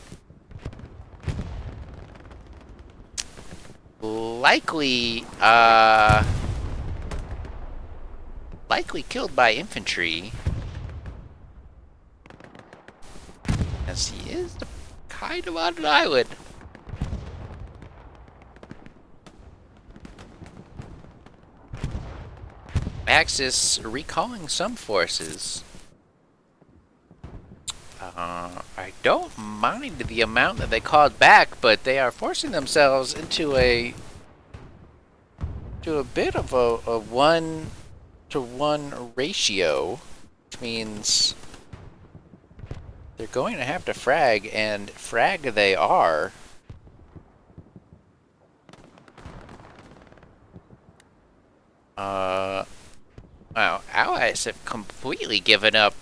Likely killed by infantry. As he is kind of on an island. Axis recalling some forces. I don't mind the amount that they called back, but they are forcing themselves into a bit of a 1-to-1 ratio, which means they're going to have to frag, and frag they are. Wow, Allies have completely given up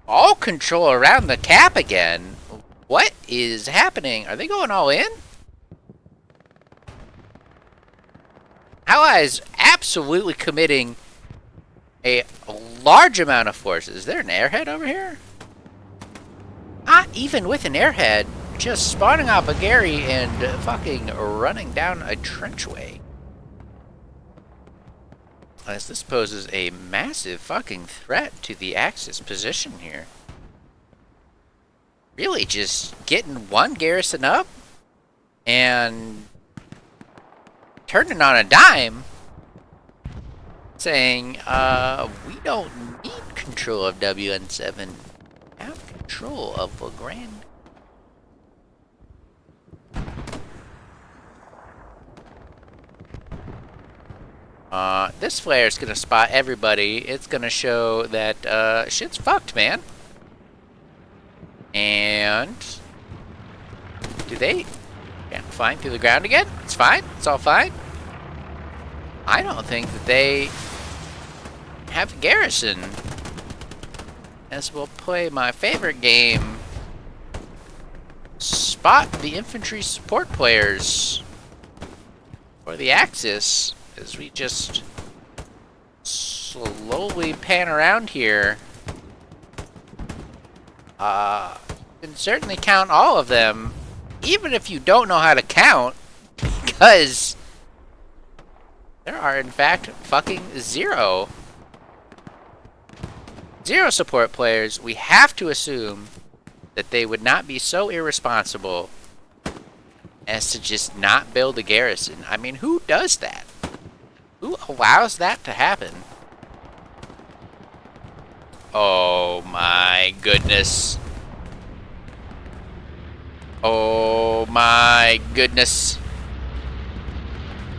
all control around the cap again. What is happening? Are they going all in? Allies absolutely committing a large amount of forces. Is there an airhead over here? Not even with an airhead, just spawning off a Gary and fucking running down a trenchway. As this poses a massive fucking threat to the Axis position here. Really just getting one garrison up and turning on a dime, saying, we don't need control of WN7. Have control of Legrand. This flare is gonna spot everybody. It's gonna show that, shit's fucked, man. And do they flying through the ground again? It's fine. It's all fine. I don't think that they have a garrison. As we'll play my favorite game spot the infantry support players for the Axis as we just slowly pan around here. Can certainly count all of them, even if you don't know how to count, because there are in fact fucking zero support players. We have to assume that they would not be so irresponsible as to just not build a garrison. I mean, who does that? Who allows that to happen? Oh my goodness. Oh my goodness.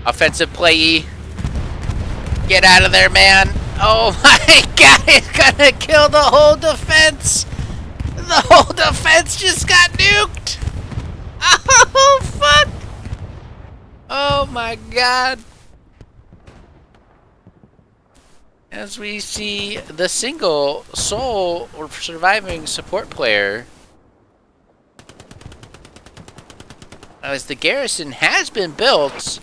Offensive play. Get out of there, man. Oh my god, it's gonna kill the whole defense. The whole defense just got nuked. Oh, fuck. Oh my god. As we see the single sole or surviving support player, as the garrison has been built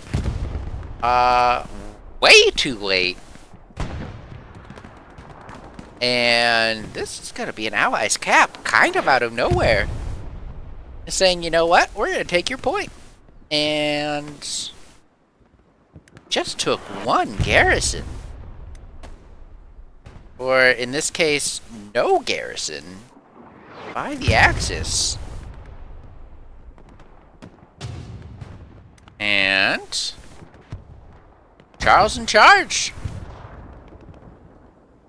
way too late. And this is gonna be an Allies cap, kind of out of nowhere. Saying, you know what, we're gonna take your point. And just took one garrison. Or in this case, no garrison by the Axis. And Charles in charge.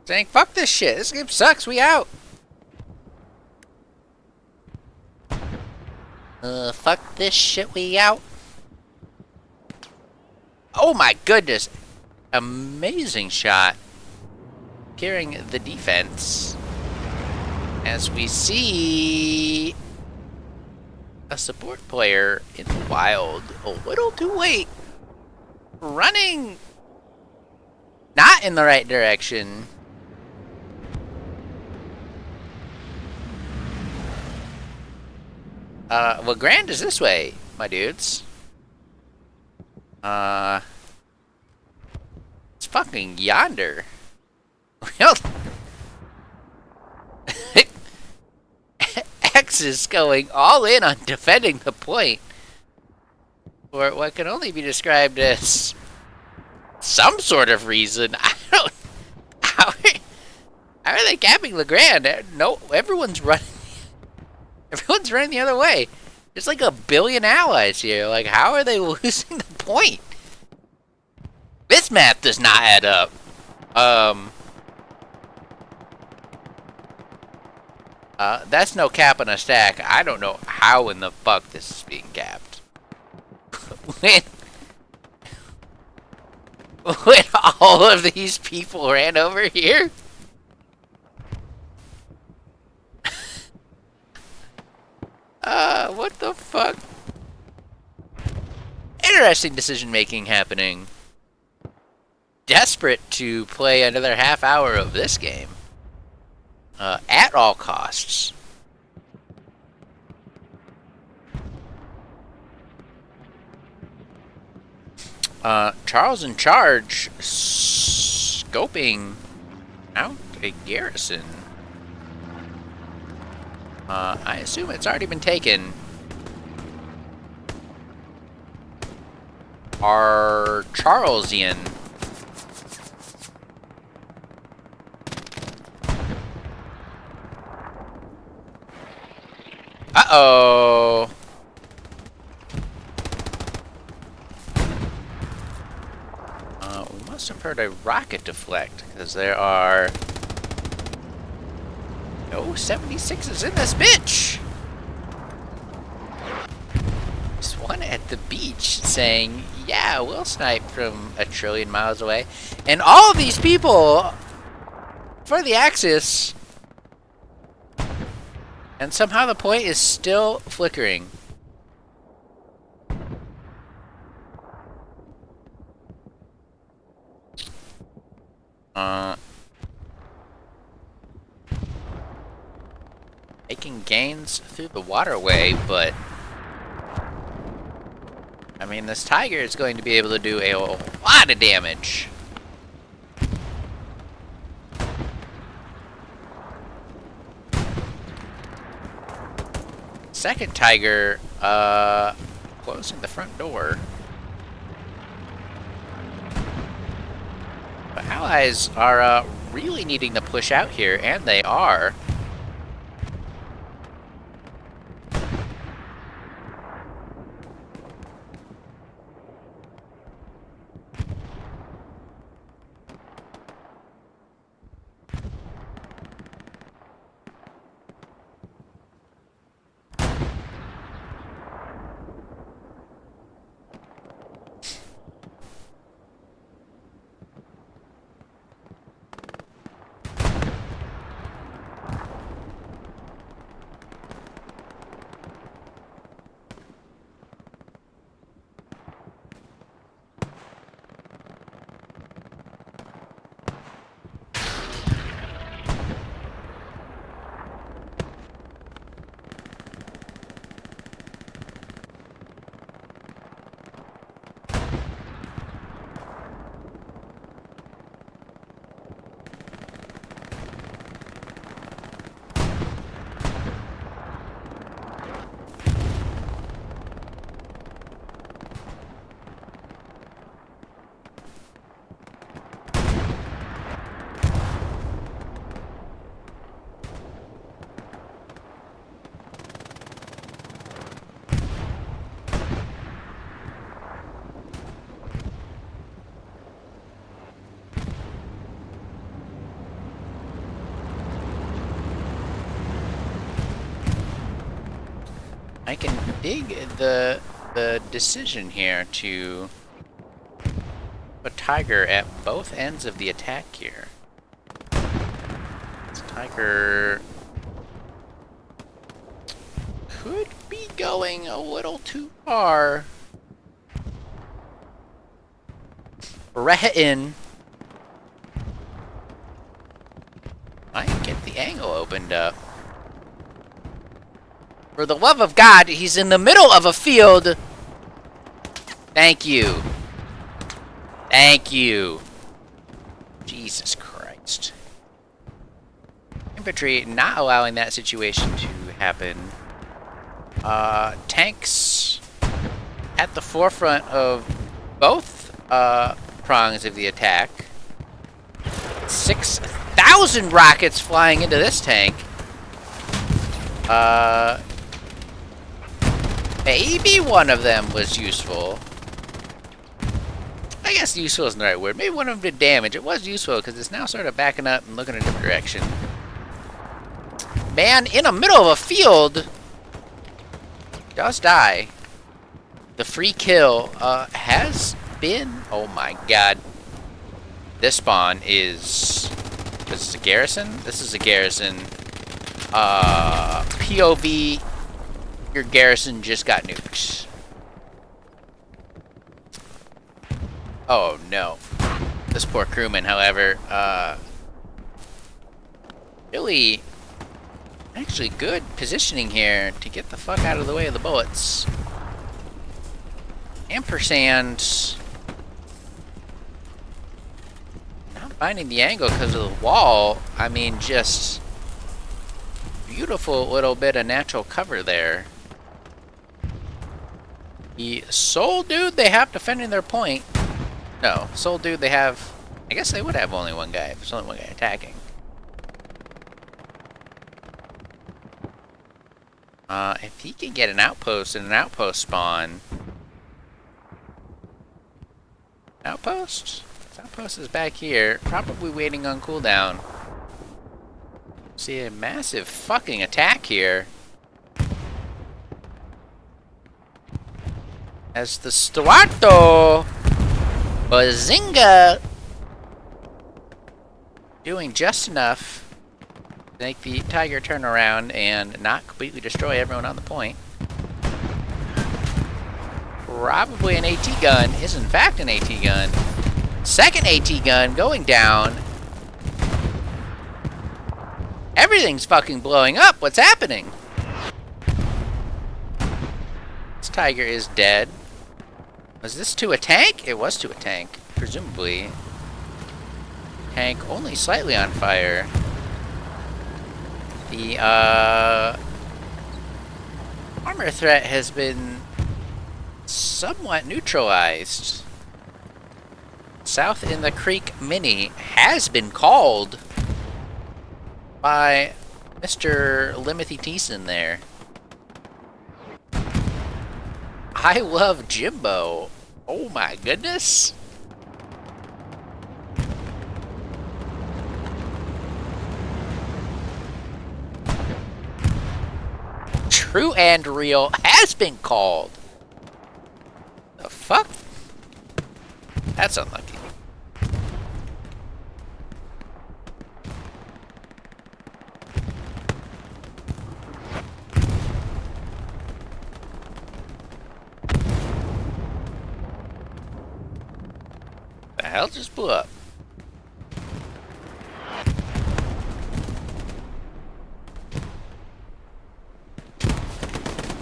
Saying, fuck this shit. This game sucks. We out. Fuck this shit. We out. Oh my goodness. Amazing shot. Securing the defense. As we see a support player in the wild a little too late. Running not in the right direction. Well, Grand is this way, my dudes. It's fucking yonder. Well, X is going all in on defending the point. For what can only be described as some sort of reason. I don't... How are they capping LeGrand? No, everyone's running. Everyone's running the other way. There's like a billion allies here. Like, how are they losing the point? This math does not add up. That's no cap on a stack. I don't know how in the fuck this is being capped. when all of these people ran over here? What the fuck? Interesting decision making happening. Desperate to play another half hour of this game. At all costs. Charles in charge, scoping out a garrison. I assume it's already been taken. Our Charlesian. Uh-oh. We must have heard a rocket deflect, because there are no 76s in this bitch. There's one at the beach saying, yeah, we'll snipe from 1 trillion miles away. And all of these people for the Axis. And somehow the point is still flickering. Making gains through the waterway, but mean, this tiger is going to be able to do a lot of damage. Second tiger, closing the front door. But allies are, really needing to push out here, and they are. I can dig the decision here to put tiger at both ends of the attack here. This tiger could be going a little too far. Right in. I can get the angle opened up. For the love of God, he's in the middle of a field. Thank you. Thank you. Jesus Christ. Infantry not allowing that situation to happen. Tanks at the forefront of both prongs of the attack. 6,000 rockets flying into this tank. Maybe one of them was useful. I guess useful isn't the right word. Maybe one of them did damage. It was useful because it's now sort of backing up and looking in a different direction. Man, in the middle of a field, does die. The free kill has been... Oh my god. This spawn is... This is a garrison? This is a garrison. POV... Your garrison just got nuked. Oh no. This poor crewman, however, really actually good positioning here to get the fuck out of the way of the bullets. Ampersand not finding the angle because of the wall. I mean, just beautiful little bit of natural cover there. The Soul Dude, they have defending their point. No, Soul Dude, they have... I guess they would have only one guy if there's only one guy attacking. If he can get an outpost and an outpost spawn... Outpost? This outpost is back here, probably waiting on cooldown. See a massive fucking attack here. As the Stuarto Bazinga doing just enough to make the Tiger turn around and not completely destroy everyone on the point. Probably an AT gun is in fact an AT gun. Second AT gun going down. Everything's fucking blowing up. What's happening? This Tiger is dead. Was this to a tank? It was to a tank, presumably. Tank only slightly on fire. The armor threat has been somewhat neutralized. South in the Creek Mini has been called by Mr. Limothy Teeson there. I love Jimbo. Oh my goodness. True and real has been called. The fuck? That's unlucky. The hell just blew up?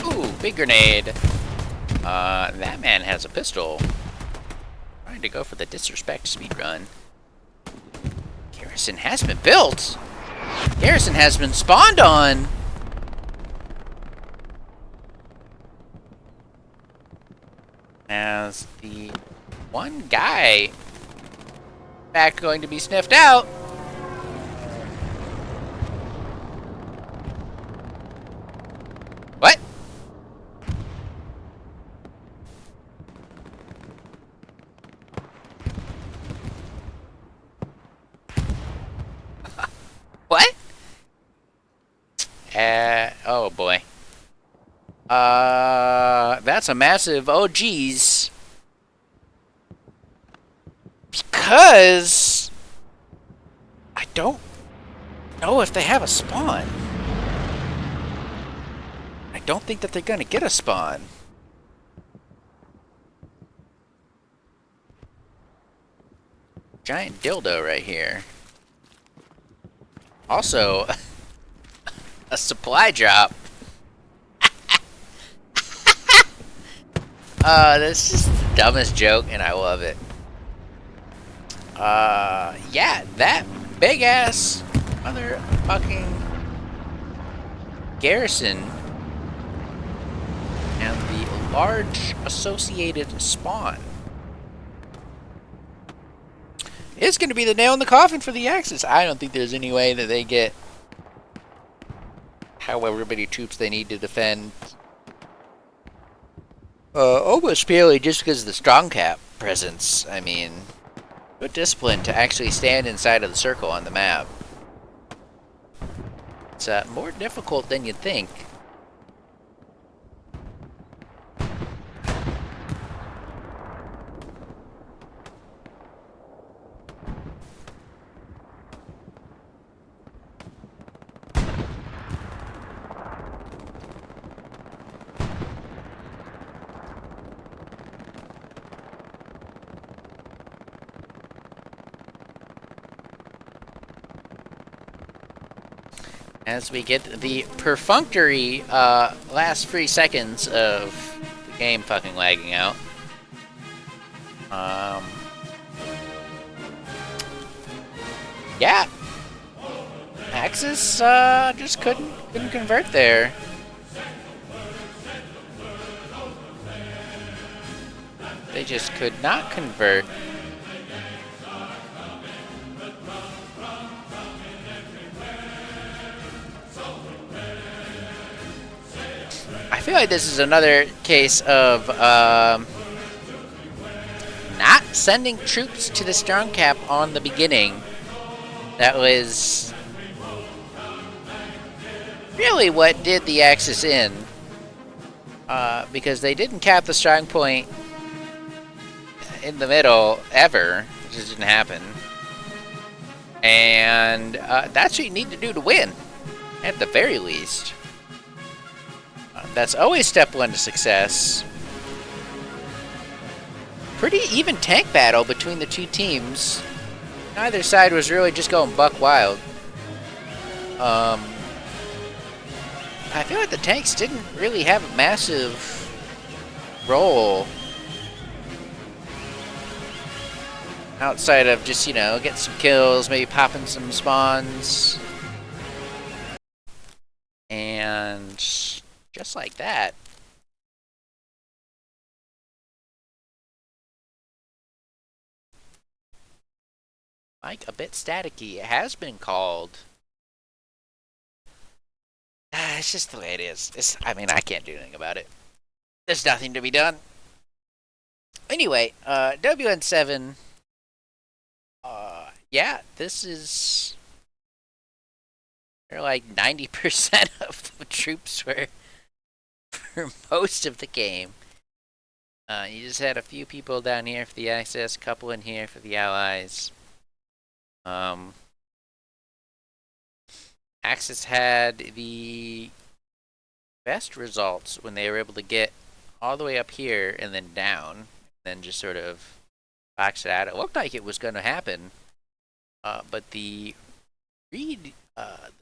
Ooh, big grenade. That man has a pistol. Trying to go for the disrespect speedrun. Garrison has been built. Garrison has been spawned on. As the one guy, in fact, going to be sniffed out. What? What? Oh boy. That's a massive oh geez. Because I don't know if they have a spawn. I don't think that they're gonna get a spawn. Giant dildo right here. Also, a supply drop. That's just the dumbest joke, and I love it. Yeah, that big ass motherfucking garrison and the large associated spawn is going to be the nail in the coffin for the Axis. I don't think there's any way that they get however many troops they need to defend. Almost purely just because of the strong cap presence. I mean, good discipline to actually stand inside of the circle on the map. It's more difficult than you'd think. As we get the perfunctory last 3 seconds of the game fucking lagging out. Yeah. Axis just couldn't convert there. They just could not convert. I feel like this is another case of not sending troops to the strong cap on the beginning. That was really what did the Axis in, because they didn't cap the strong point in the middle ever. It just didn't happen. And that's what you need to do to win, at the very least. That's always step one to success. Pretty even tank battle between the two teams. Neither side was really just going buck wild. I feel like the tanks didn't really have a massive role Outside of just, getting some kills, maybe popping some spawns. And just like that. Like, a bit staticky. It has been called. It's just the way it is. I can't do anything about it. There's nothing to be done. Anyway, WN7. Yeah, this is. They're like 90% of the troops for most of the game. You just had a few people down here for the Axis, a couple in here for the Allies. Axis had the best results when they were able to get all the way up here and then down, and then just sort of box it out. It looked like it was going to happen, but the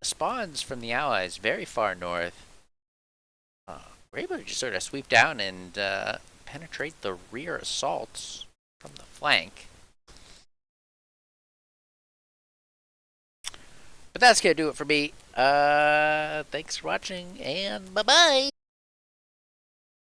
spawns from the Allies very far north were able to just sort of sweep down and penetrate the rear assaults from the flank. But that's going to do it for me. Thanks for watching, and bye-bye!